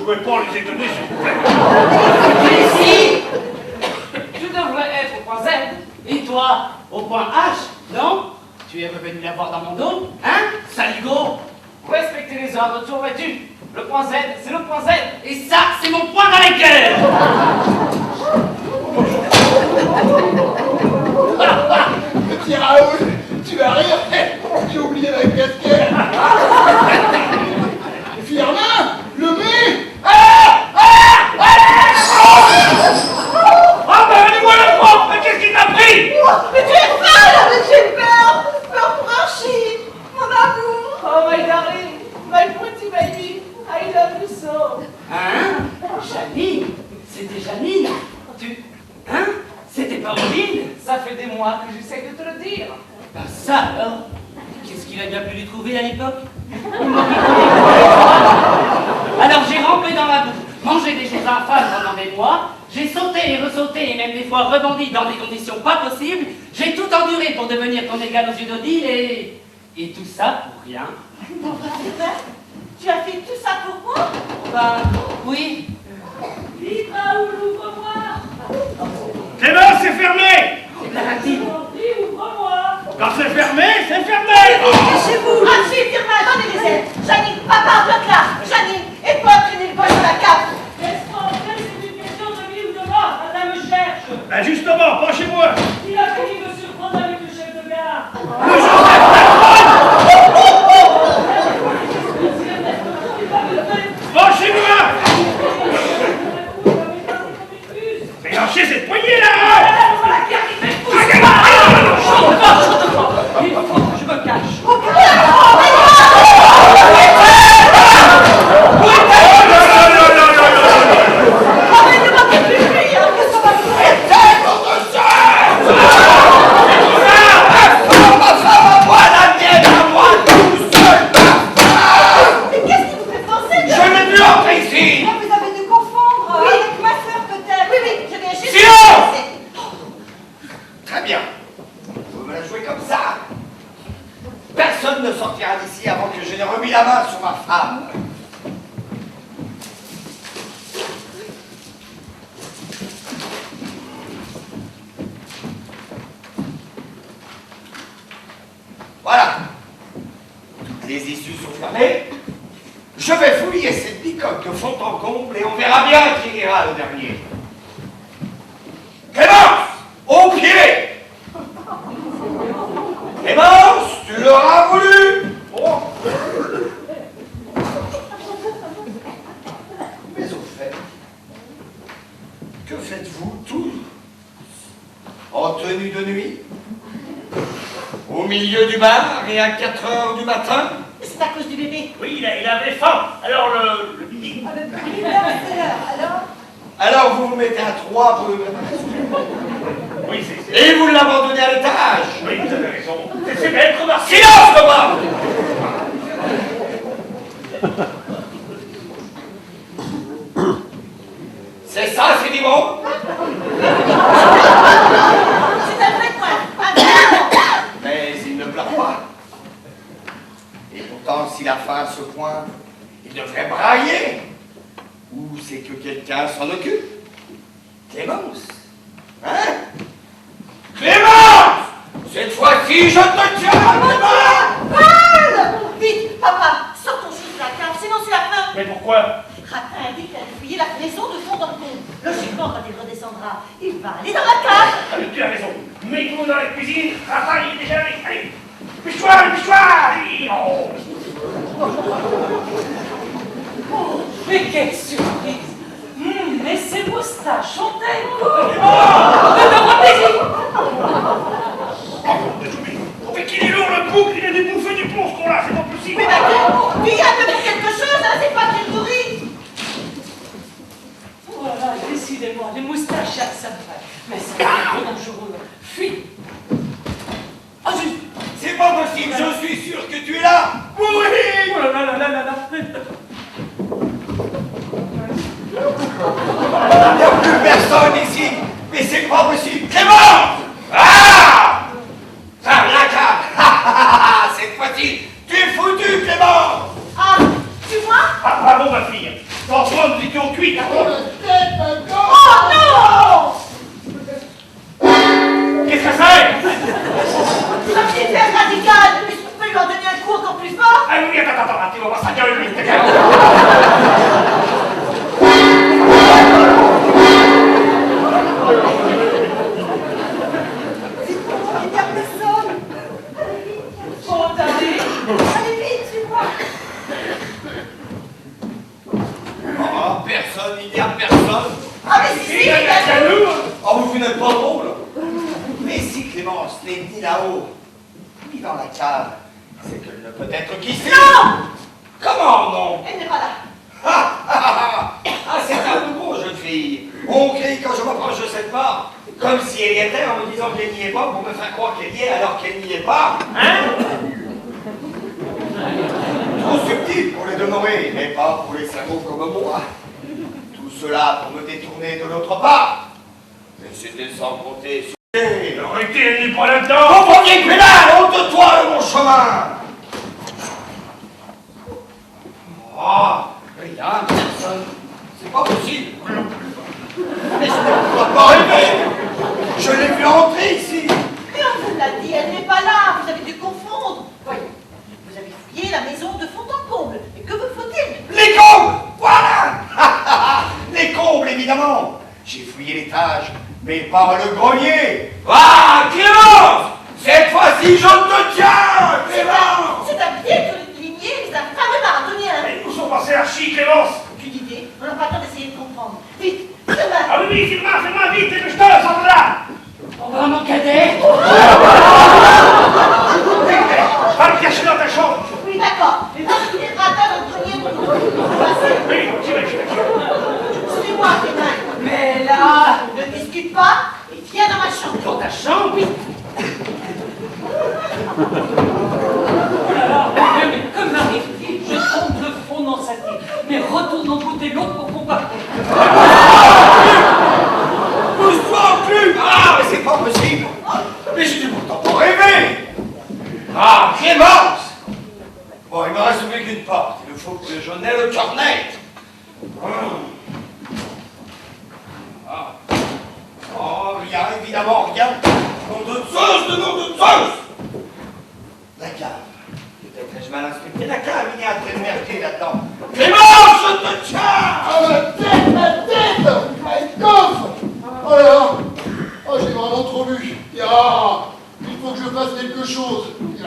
pouvez pas les étonner, s'il vous plaît. Ici, tu devrais être au point Z, et toi, au point H, non? Tu es revenu la voir dans mon dos, hein, saligo? Respectez les ordres, tout vois-tu. Le point Z, c'est le point Z. Et ça, c'est mon point dans la gueule! Petit Raoul, tu vas rire, j'ai oublié la casquette. Firmin, le mets. Ah ben, allez-moi le prof, mais qu'est-ce qui t'a pris? Mais tu es folle! Mais j'ai peur! Peur pour Archie! Mon amour! Oh, my darling, my pretty baby, I love you so. Hein? Janine? C'était Janine? Hein? C'était pas Odile? Ça fait des mois que j'essaie de te le dire. Ben ça alors? Qu'est-ce qu'il a bien pu lui trouver à l'époque? Alors j'ai rampé dans ma boue, mangé des choses infâmes pendant des mois, j'ai sauté et ressauté et même des fois rebondi dans des conditions pas possibles, j'ai tout enduré pour devenir ton égal aux yeux d'Odile et tout ça pour rien. Mon vrai frère, tu as fait tout ça pour moi? Ben oui. Vite, Raoul, ouvre-moi! Clémence, c'est fermé! Déclara-t-il. Dis, ouvre-moi! Quand c'est fermé, c'est fermé! Cachez-vous! Archie, Firmin, donnez les ailes! Janine, papa, bloque là! Janine, et toi, traînez le poing sur la cape! Laisse-moi entrer, c'est une question de vie ou de mort! Madame me cherche! Ben justement, penchez-moi! Il a fini de surprendre avec le chef de gare! Penchez-moi! Mais lâchez cette poignée là! Il faut que je me cache. Mais qu'est-ce qui vous fait penser que... Je n'ai plus entrer ici! Ah, vous avez dû confondre avec ma sœur peut-être. Oui, je viens juste... Silence! Très bien. Vous me la jouez comme ça. Personne ne sortira d'ici avant que je n'ai remis la main sur ma femme. Voilà. Toutes les issues sont fermées. Je vais fouiller cette bicoque de fond en comble et on verra bien qui ira le dernier. Clémence, au pied! Clémence, tu l'auras voulu! Oh. Mais au fait, que faites-vous tous en tenue de nuit? Au milieu du bar et à 4 heures du matin? C'est à cause du bébé. Oui, il avait faim. Alors le midi. Ah, le bébé, alors? Alors vous vous mettez à 3 pour le préparer. Oui, c'est... Et vous l'abandonnez à l'étage. Oui, vous avez raison. C'est bien être remarqué. Silence, Thomas! C'est ça, c'est dit bon? C'est un vrai point. Mais il ne pleure pas. Et pourtant, s'il a faim à ce point, il devrait brailler. Ou c'est que quelqu'un s'en occupe? Clémence? Hein? Clémence! Cette fois-ci, je te tiens, Clémence! Paul! Vite, papa, sors ton chou de la cave, sinon c'est la fin. Mais pourquoi? Ratin indique qu'elle a fouillé la maison de fond en comble. Logiquement, quand il redescendra, il va aller dans la cave. Tu as raison. Mets-nous dans la cuisine. Raphaël, il est déjà allé. Allez. Dépêche-toi, dépêche-toi. Allez. Oh. Mais quelle surprise! Mais ces moustaches sont Mais qu'il est lourd le bouc, il a des bouffées du plomb, ce qu'on-là, c'est pas possible. Mais d'accord, puis il y a peut-être quelque chose, hein, c'est pas qu'il nourrit. Voilà, décidément, les moustaches, ça me va. Mais c'est trop dangereux. Fuis! Ah, juste! C'est pas possible, je suis sûr que tu es là! Oui! Oh là là là là là là! Il n'y a plus personne ici! Mais c'est pas possible! Clément! Ah! Ça, la cave! Cette fois-ci, tu es foutu, Clément! Ah, tu vois? Ah, bravo, ma fille. T'en prends une super radical. Est-ce que tu peux lui en donner un coup encore plus fort? Ah oui, attends, tu vas voir sa gueule, lui, ta gueule. Il n'y a personne. Oh, attendez. Allez vite, suis-moi. Oh, personne, il n'y a personne. Ah, mais si, il y a nous. Oh, vous n'êtes pas drôle. Mais si Clémence n'est ni là-haut, ni dans la cave, c'est qu'elle ne peut être qu'ici. Non. Comment non? Elle n'est pas là. Ah, c'est un nouveau, jeune fille. On crie quand je m'approche de cette barre, comme si elle y était en me disant qu'elle n'y est pas pour me faire croire qu'elle y est alors qu'elle n'y est pas. Hein? Trop subtil pour les demeurer, mais pas pour les salauds comme moi. Tout cela pour me détourner de l'autre part. Mais c'était sans compter sur... Arrêtez, elle n'est pas là-dedans. Mon premier pédale, honte de toi de mon chemin. Ah, rien, personne. C'est pas possible. Mais je ne dois pas rêver. Je l'ai vu entrer ici. Mais on vous l'a dit, elle n'est pas là. Vous avez dû confondre. Voyez, vous avez fouillé la maison de fond en comble. Mais que vous faut-il? Les combles, voilà. Les combles, évidemment. J'ai fouillé l'étage, mais pas le grenier. Ah, Clémence, cette fois-ci, je te tiens, Clémence. C'est un pied que les lignées, les infâmes marathoniens. Mais où sont passés Archie, Clémence? Aucune idée. On n'a pas le temps d'essayer de comprendre. Vite, demain. Ah oui, fais-moi vite, dépêche-toi, sors de là. Oh, vraiment, cadet? Va le cacher dans ta chambre. Oui, d'accord. Mais parce qu'il est ratin dans le grenier, mon passez. Oui, j'y vais. Suis-moi, Clément. Mais là... Ne discute pas et viens dans ma chambre. Dans ta chambre? Oui. Mais comme m'arrive-t-il? Je trompe le fond dans sa tête. Mais retourne en goûter l'autre pour combattre. Pousse-toi plus. Ah, mais c'est pas possible. Mais je n'ai pourtant pas rêvé. Ah, Clémence. Bon, il me reste plus qu'une porte. Il faut que je n'ai le cœur net. Oh, rien, évidemment, rien. Nom de Zeus. La cave. Peut-être que je mal inspecté la cave, il y a un trait de merdier là-dedans. Clémence, je te tiens. Ah, ma tête ma coffre. Oh là là. Oh, j'ai vraiment trop bu. Il faut que je fasse quelque chose. Il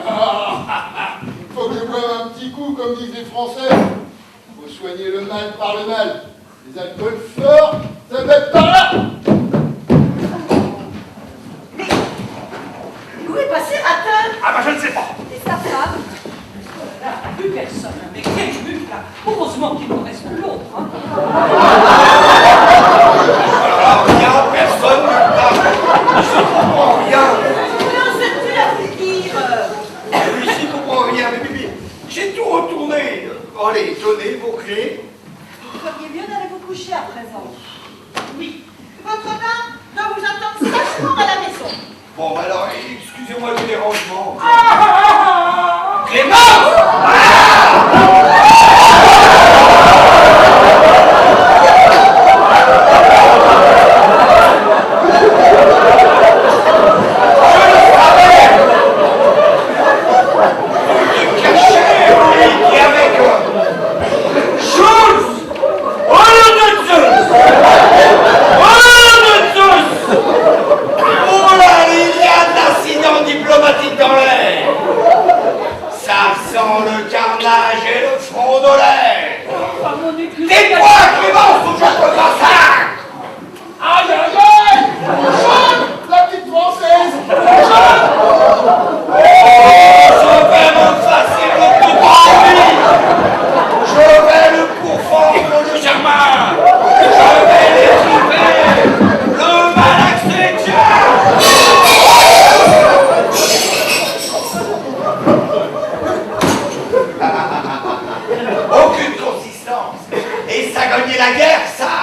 faut que je boive un petit coup, comme disent les Français. Il faut soigner le mal par le mal. Les alcools forts, ça va être par là. Où est passé Ratin? Ah bah je ne sais pas. Et sa femme? Là, plus personne. Mais quel but, là? Heureusement qu'il nous reste l'autre, hein? Rien, personne ne parle. Je ne comprends rien. Mais on sait plus à vous dire. Oui, je ne comprends rien, mais j'ai tout retourné. Allez, donnez vos clés. Vous feriez mieux d'aller vous coucher à présent. Oui. Votre dame doit vous attendre sagement à la maison. Bon, alors, excusez-moi du dérangement. Ah. Clémence! Diplomatique dans l'air. Ça sent le carnage et le front de l'air. Tais-toi, Clémence, ou je te massacre. Aïe, aïe, aïe. Jeanne, la petite française. Jeanne. Oh, je vais me passer le petit. Je vais le pourfendre le germain. Je vais l'étriper. Le malaxé, tiens. Aucune consistance. Et ça gagnait la guerre, ça.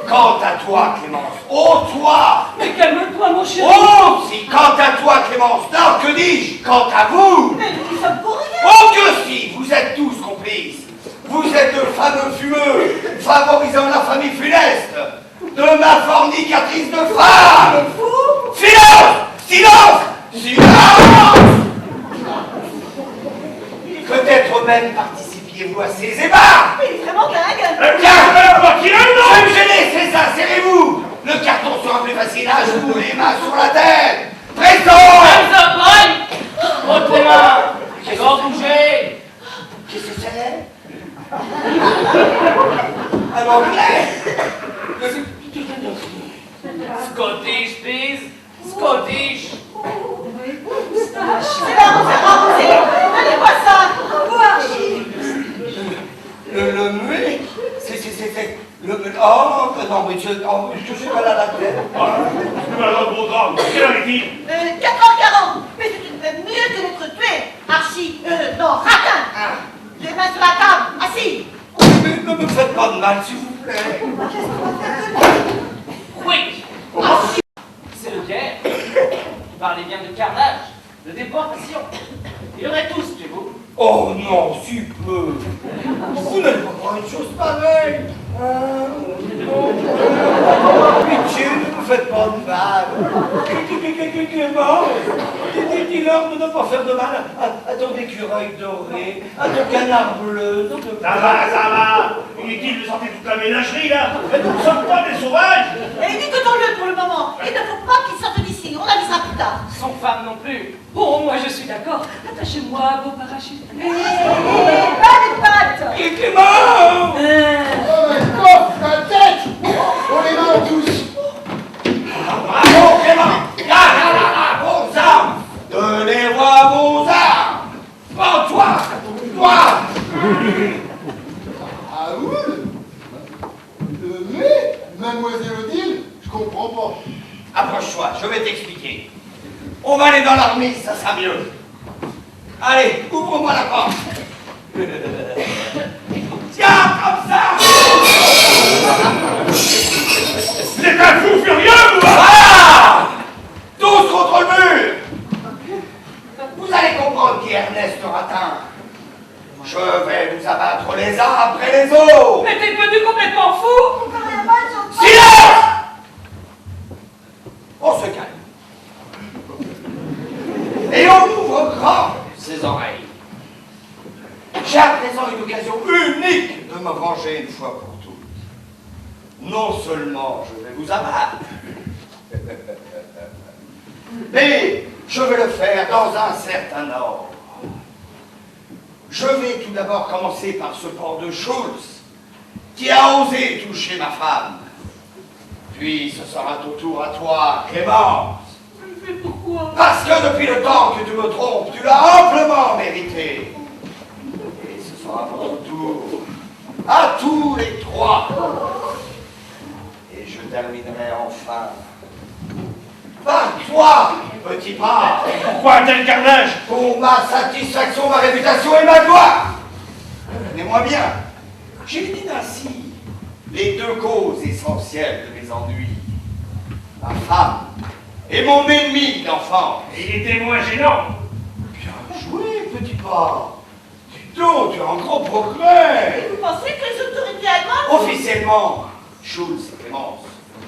Quant à toi, Clémence. Oh, toi. Mais calme-toi, mon chéri. Oh, si. Quant à toi, Clémence. Non, que dis-je? Quant à vous. Mais nous sommes pour rien. Oh, que si. Vous êtes tous complices. Vous êtes de fameux fumeux, favorisant la famille funeste de ma fornicatrice de femme. Et vous? Silence. Silence. Silence. vous-même participiez-vous à ces ébats? Mais il est vraiment dingue. Je vais me gêner, c'est ça, serrez-vous. Le carton sera plus facile à genoux, les mains sur la tête. Présent. Monte les mains. Sans bouger. Qu'est-ce que c'est? Un anglais. Scottish, please. Scottish. C'est là, on s'est remboursé. Allez-moi ça. Au revoir, Archie. Le muet? C'est le... Oh, non, mais je suis pas là la tête. Quelle heure est-il? 4h40. Mais tu fais mieux que d'être tué. Archie, non, ratin. Les mains sur la table, assis. Mais ne me faites pas de mal, s'il vous plaît. Quick. C'est le guerre. Vous parlez bien de carnage, de déportation. Il y en a tous chez vous. Oh non, si peu. Vous n'allez pas voir une chose pareille. Pitié, ne me faites pas de mal. Clément, dis-leur de ne pas faire de mal à ton écureuil doré, à ton canard bleu. Ça va. Inutile de sortir toute la ménagerie, là. Mais nous ne sommes pas des sauvages. Et écoutons-le pour le moment. Il ne faut pas qu'il sorte d'ici. On avisera plus tard. Sans femme non plus. Oh, moi je suis d'accord. Attachez-moi à vos parachutes. Pas les pattes. Et Clément! Oh, mais coffre la tête. Oh, les mains tous. Bravo, Clément! Là, vos armes! Donnez-moi vos armes! Oh, toi! Ah oui. Mais, mademoiselle Odile, je comprends pas. Approche-toi, je vais t'expliquer. On va aller dans l'armée, ça sera mieux. Allez, ouvre-moi la porte. Tiens, comme ça! Vous êtes un fou furieux, ou Ah! Tous contre le mur! Vous allez comprendre qui est Ernest Ratin. Je vais vous abattre les uns après les autres. Mais t'es devenu complètement fou. Silence! On se calme. Et on ouvre grand ses oreilles. J'ai à présent une occasion unique de me venger une fois pour toutes. Non seulement je vais vous abattre, mais je vais le faire dans un certain ordre. Je vais tout d'abord commencer par ce porc de Schultz qui a osé toucher ma femme. Puis ce sera ton tour à toi, Clémence. Mais pourquoi? Parce que depuis le temps que tu me trompes, tu l'as amplement mérité. Et ce sera mon tour. À tous les trois. Et je terminerai enfin par toi, petit pas. Pourquoi un tel carnage? Pour ma satisfaction, ma réputation et ma gloire. Tenez-moi bien. J'élimine ainsi les deux causes essentielles de mes ennuis. Ma femme et mon ennemi d'enfance. Il était moins gênant. Bien joué, petit pas. Dis donc, tu as un grand progrès. Vous pensez que les autorités allemandes... Officiellement, Schultz et Clémence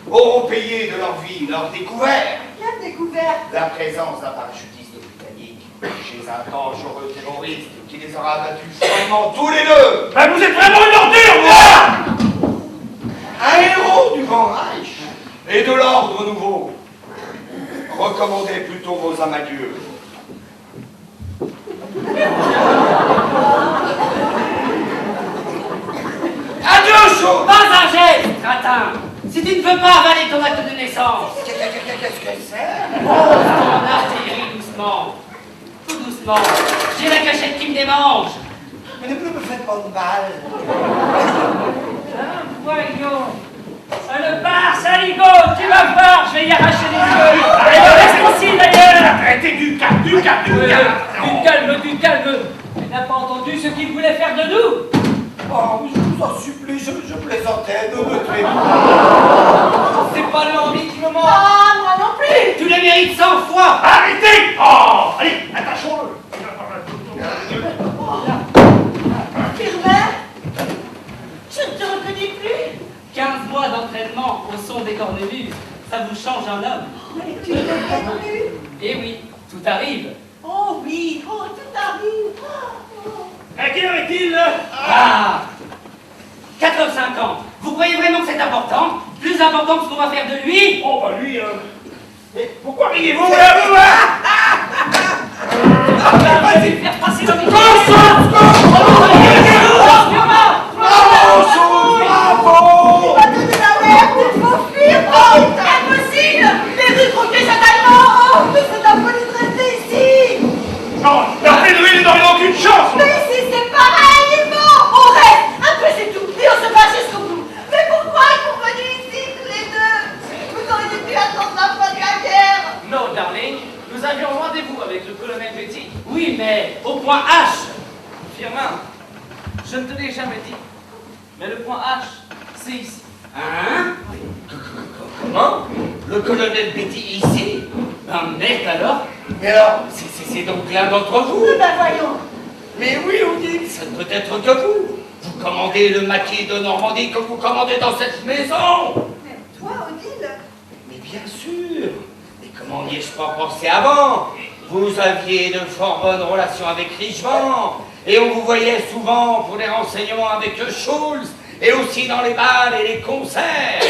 auront payé de leur vie leur découverte. Quelle découverte? La présence d'un parachutiste britannique chez un dangereux terroriste qui les aura abattus follement tous les deux. Ben vous êtes vraiment une ordure, moi! Un héros du Grand Reich et de l'ordre nouveau. Recommandez plutôt vos âmes à Dieu. Adieu, Schultz! Pas un geste, Ratin. Si tu ne veux pas avaler ton acte de naissance. Qu'est-ce que c'est? Oh, ton artillerie, doucement. Tout doucement. J'ai la cachette qui me démange. Mais ne me faites pas de mal. Ah, voyons. Le bar, saligo, tu vas voir, je vais y arracher les yeux. Reste ici d'ailleurs. Arrêtez du calme. Du calme. Tu n'as pas entendu ce qu'il voulait faire de nous? Oh, je vous en supplie, je plaisantais, ne me tuez pas. C'est pas l'envie qui me manque. Ah, moi non plus. Tu le mérites 100 fois. Arrêtez! Oh! Allez, attachons-le! Firmin, je ne te reconnais plus. 15 mois d'entraînement au son des cornemuses, ça vous change un homme. Et tu ne reconnais plus. Eh oui, tout arrive. Oh oui, oh tout arrive. Oh. À quelle heure c'est important. Plus important que ce qu'on va faire de lui. Oh, bah lui, mais pourquoi riez-vous là, vous, Vas-y, faire passer dans les Il va donner l'alerte, il faut fuir. Oh, impossible. Les rues croquées totalement. Oh, mais c'est la folie de rester ici. Non, la pénurie n'aurait aucune chance. Mais ici, c'est pareil, il ment. On reste. Un peu, c'est tout. Et on se bat jusqu'au bout. Mais pourquoi ils sont venus ici, tous les deux? Vous auriez pu attendre la fin de la guerre. Non, darling, nous avions rendez-vous avec le colonel Betty. Oui, mais au point H. Firmin, je ne te l'ai jamais dit, mais le point H, c'est ici. Hein? Comment? Le colonel Betty ici? Ben merde alors. Mais alors, c'est donc l'un d'entre vous? Ben voyons. Mais oui, Odile, ça ne peut être que vous. Vous commandez le maquis de Normandie comme vous commandez dans cette maison. Mais toi, Odile, Mais bien sûr. Et comment n'y ai-je pas pensé avant? Vous aviez de fort bonnes relations avec Richemont, et on vous voyait souvent pour des renseignements avec Schulz, et aussi dans les bals et les concerts.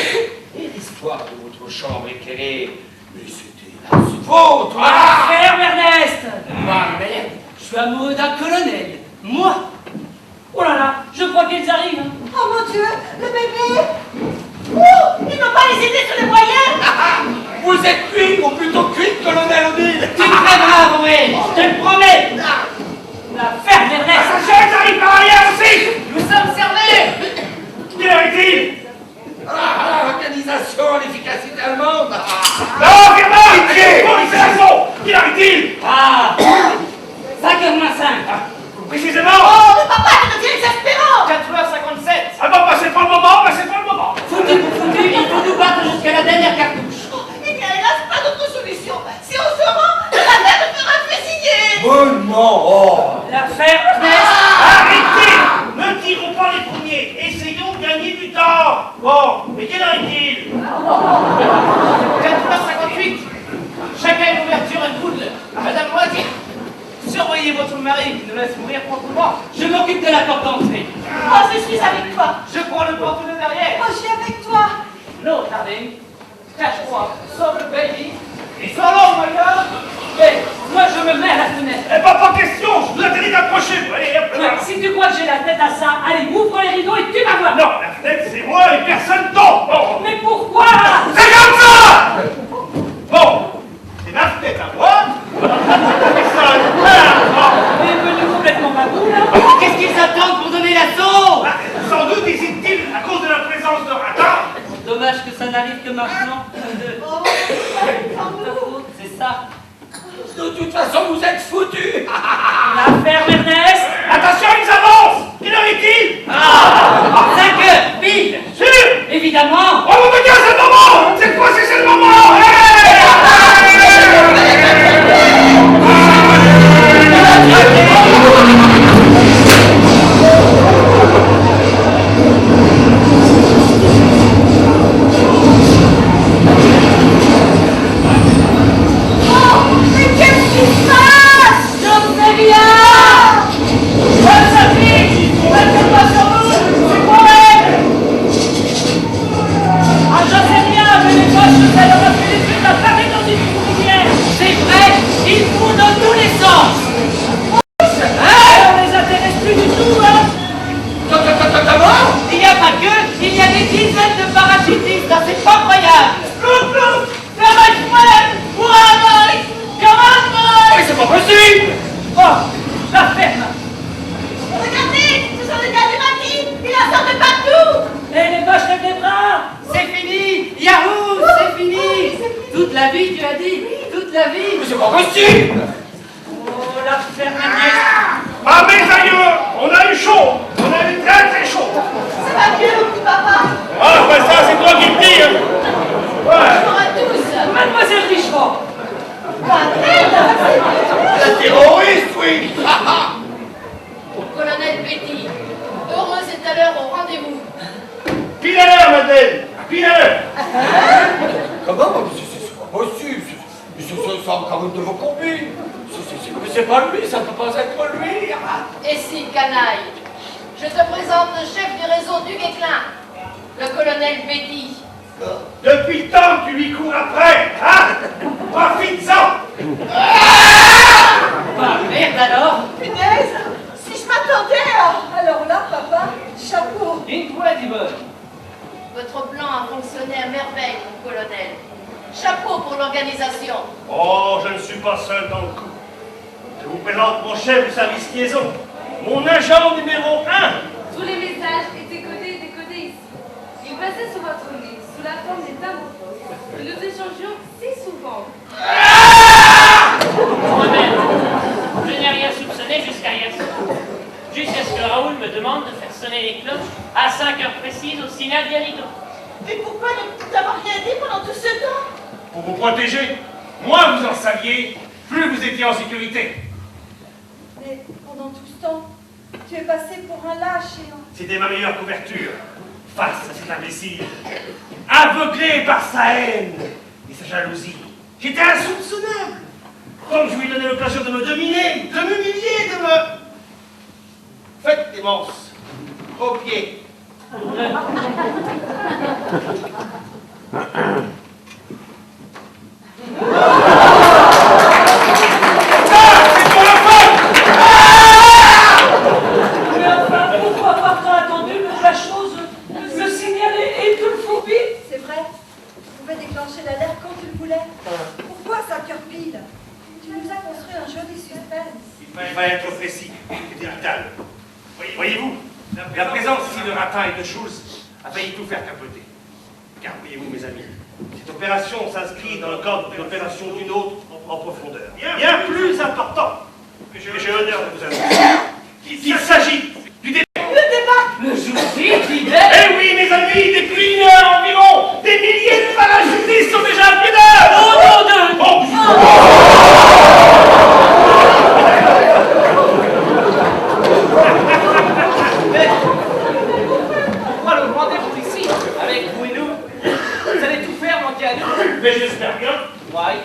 Et l'histoire de votre chambre éclairée, mais c'était la vôtre. Ah, ferme, Ernest. Ah, merde. Je suis amoureux d'un colonel. Moi. Oh là là, je crois qu'ils arrivent. Oh mon Dieu, le bébé. Ouh, ils n'ont pas les idées sur les moyens. Vous êtes cuit, ou plutôt cuite, colonel Odile. Tu me crèveras, oui, je te le promets. La ferme, Ernest. Sachez, ça arrive par ailleurs aussi. Nous sommes servis. Quelle heure est-il? Ah, l'organisation, l'efficacité allemande. Non, Firmin, c'est raison. Quelle heure est-il? Ah, 5h moins 5. Précisément. Oh, mais papa, tu deviens exaspérant. 4h57. Ah bon, bah c'est pas le moment, bah c'est pas le moment. Foutu pour foutu, il faut nous battre jusqu'à la dernière cartouche. Il n'y a hélas pas d'autre solution. Si on se rend, la mère me fera fusiller. Oh non, oh. La ferme, Ernest. Arrêtez. Ne tirons pas les premiers. Essayons de gagner du temps. Bon, mais quelle heure est-il? 4h58. Chacun une ouverture et une poudre. Madame Moitié, surveillez votre mari qui nous laisse mourir proprement. Je m'occupe de la porte d'entrée. Oh, je suis avec toi. Je prends le porte de derrière. Oh, je suis avec toi. Non, darling. Cache-toi, sauve le baby. Et solo, my love. Hé, moi je me mets à la fenêtre. Eh, pas question. Je vous interdis d'approcher. Allez, hop là. Si tu crois que j'ai la tête à ça, allez, ouvre les rideaux et tu vas voir. Non, la fenêtre c'est moi et personne d'autre. Bon. Mais pourquoi? C'est comme ça. Bon, c'est ma fenêtre à moi. Personne. Il est venu complètement babou là. Qu'est-ce qu'ils attendent pour donner l'assaut? Ah, sans doute hésitent-ils à cause de la présence de radar. Dommage que ça n'arrive que maintenant. Oh, C'est ça. De toute façon, vous êtes foutus. La ferme, Ernest. Attention, ils avancent. Quelle heure est-il? 5h, pile. Sûr. Évidemment. Oh mon Dieu, c'est le moment. Cette fois-ci, c'est le moment. le colonel Betty. Depuis le temps que tu lui cours après, hein? Profites-en! Bah, merde alors! Punaise, si je m'attendais à... Alors là, papa, chapeau. Une fois, Yvonne. Votre plan a fonctionné à merveille, mon colonel. Chapeau pour l'organisation. Oh, je ne suis pas seul dans le coup. Je vous présente mon chef du service liaison, mon agent numéro 1. Tous les messages étaient codés et décodés ici. Ils passaient sur votre nez, sous la forme des timbres de poste, que nous échangions si souvent. Moi-même, je n'ai rien soupçonné jusqu'à hier soir. Jusqu'à ce que Raoul me demande de faire sonner les cloches à 5 heures précises au signal d'Yarido. Mais pourquoi ne t'avoir rien dit pendant tout ce temps? Pour vous protéger, moins vous en saviez, plus vous étiez en sécurité. Mais pendant tout ce temps, tu es passé pour un lâche et un... C'était ma meilleure couverture face à cet imbécile, aveuglé par sa haine et sa jalousie. J'étais insoupçonnable. Comme je lui donnais l'occasion de me dominer, de m'humilier, de me... Faites des manches au pied. Pourquoi pas attendu la chose, le signaler et tout le fourbi? C'est vrai, tu pouvais déclencher l'alerte quand tu le voulais. Pourquoi ça cœur pile? Tu nous as construit un joli suspense. Il fallait être précis, c'était vital. Voyez-vous, la présence ici de Ratin et de Schulz a failli tout faire capoter. Car voyez-vous, mes amis, cette opération s'inscrit dans le cadre d'une opération d'une autre en profondeur. Bien plus important que j'ai l'honneur de vous annoncer. Il s'agit du débat. Le jour J, Eh oui, mes amis, depuis 1 heure environ, des milliers de parachutistes sont déjà à pied d'œuvre. Au nom de... Pourquoi le rendez-vous ici, avec vous et nous? Vous allez tout faire, mon cadeau? Mais j'espère bien. Ouais.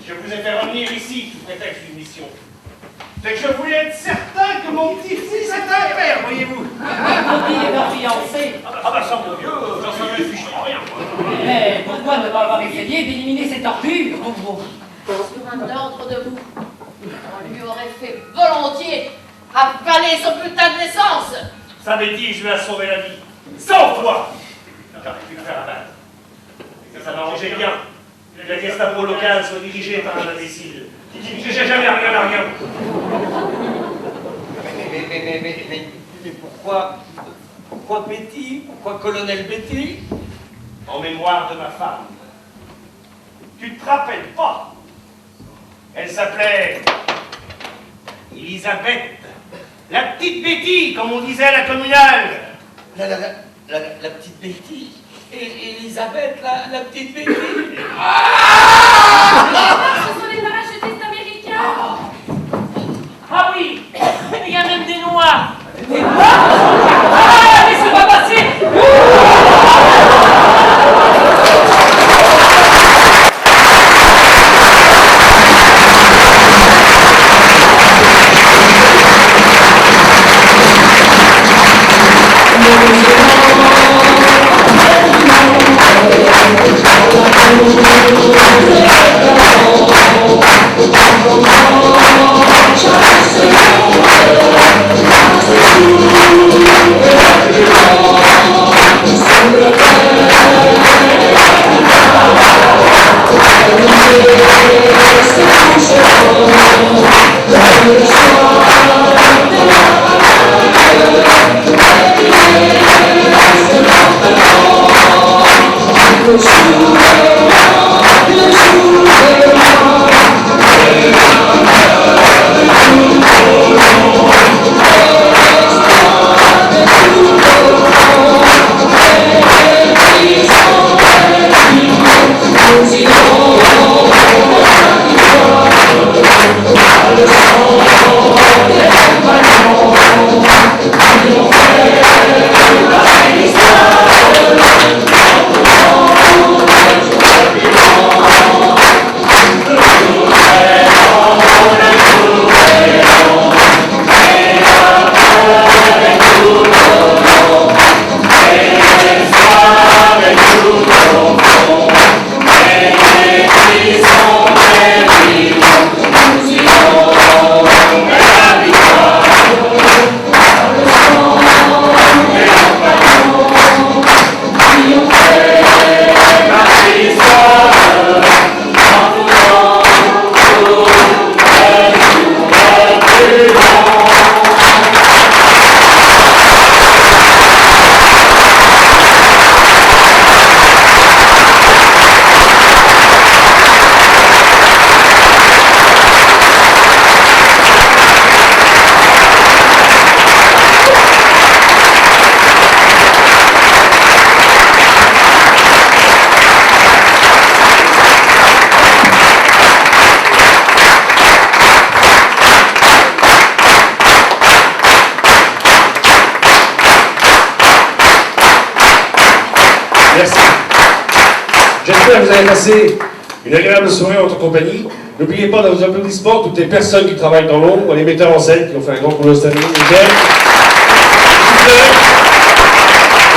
Je vous ai fait revenir ici sous prétexte d'une mission. C'est que je voulais être certain que mon petit-fils est un père, voyez-vous. Maudit est leur fiancé. Ah bah ça, mon Dieu, j'en savais fichement rien, moi. Mais pourquoi ne pas avoir essayé d'éliminer cette ordure? Sur un ordre de vous, on lui aurait fait volontiers avaler son putain de naissance. Sa bêtise lui a sauvé la vie. 100 fois. J'aurais pu le faire abattre. Ça m'arrangeait bien que la Gestapo locale soit dirigée par un imbécile qui ne sait jamais rien à rien. Mais pourquoi Betty? Pourquoi colonel Betty? En mémoire de ma femme. Tu ne te rappelles pas? Elle s'appelait Elisabeth. La petite Betty, comme on disait à la communale. La petite Betty? Et Elisabeth, la petite Betty? Ce sont les parachutistes américains. Ah oui, il y a même des noirs. Des noirs? Ah, mais c'est pas passé! Oh, J'espère que vous avez passé une agréable soirée en notre compagnie. N'oubliez pas dans vos applaudissements toutes les personnes qui travaillent dans l'ombre, les metteurs en scène qui ont fait un grand boulot cette année, les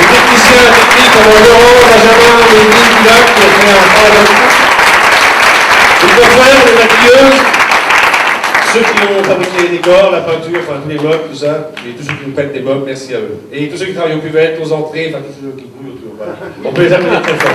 techniciens techniques comme Laurent, Benjamin, Mélanie, Pilac qui ont fait un travail. Les coiffeurs, les maquilleuses, ceux qui ont fabriqué les décors, la peinture, enfin tous les meubles, tout ça, et tous ceux qui nous prêtent des meubles, merci à eux. Et tous ceux qui travaillent aux cuvettes, aux entrées, enfin tous ceux qui bouillent autour. Voilà. On peut les appeler très fort.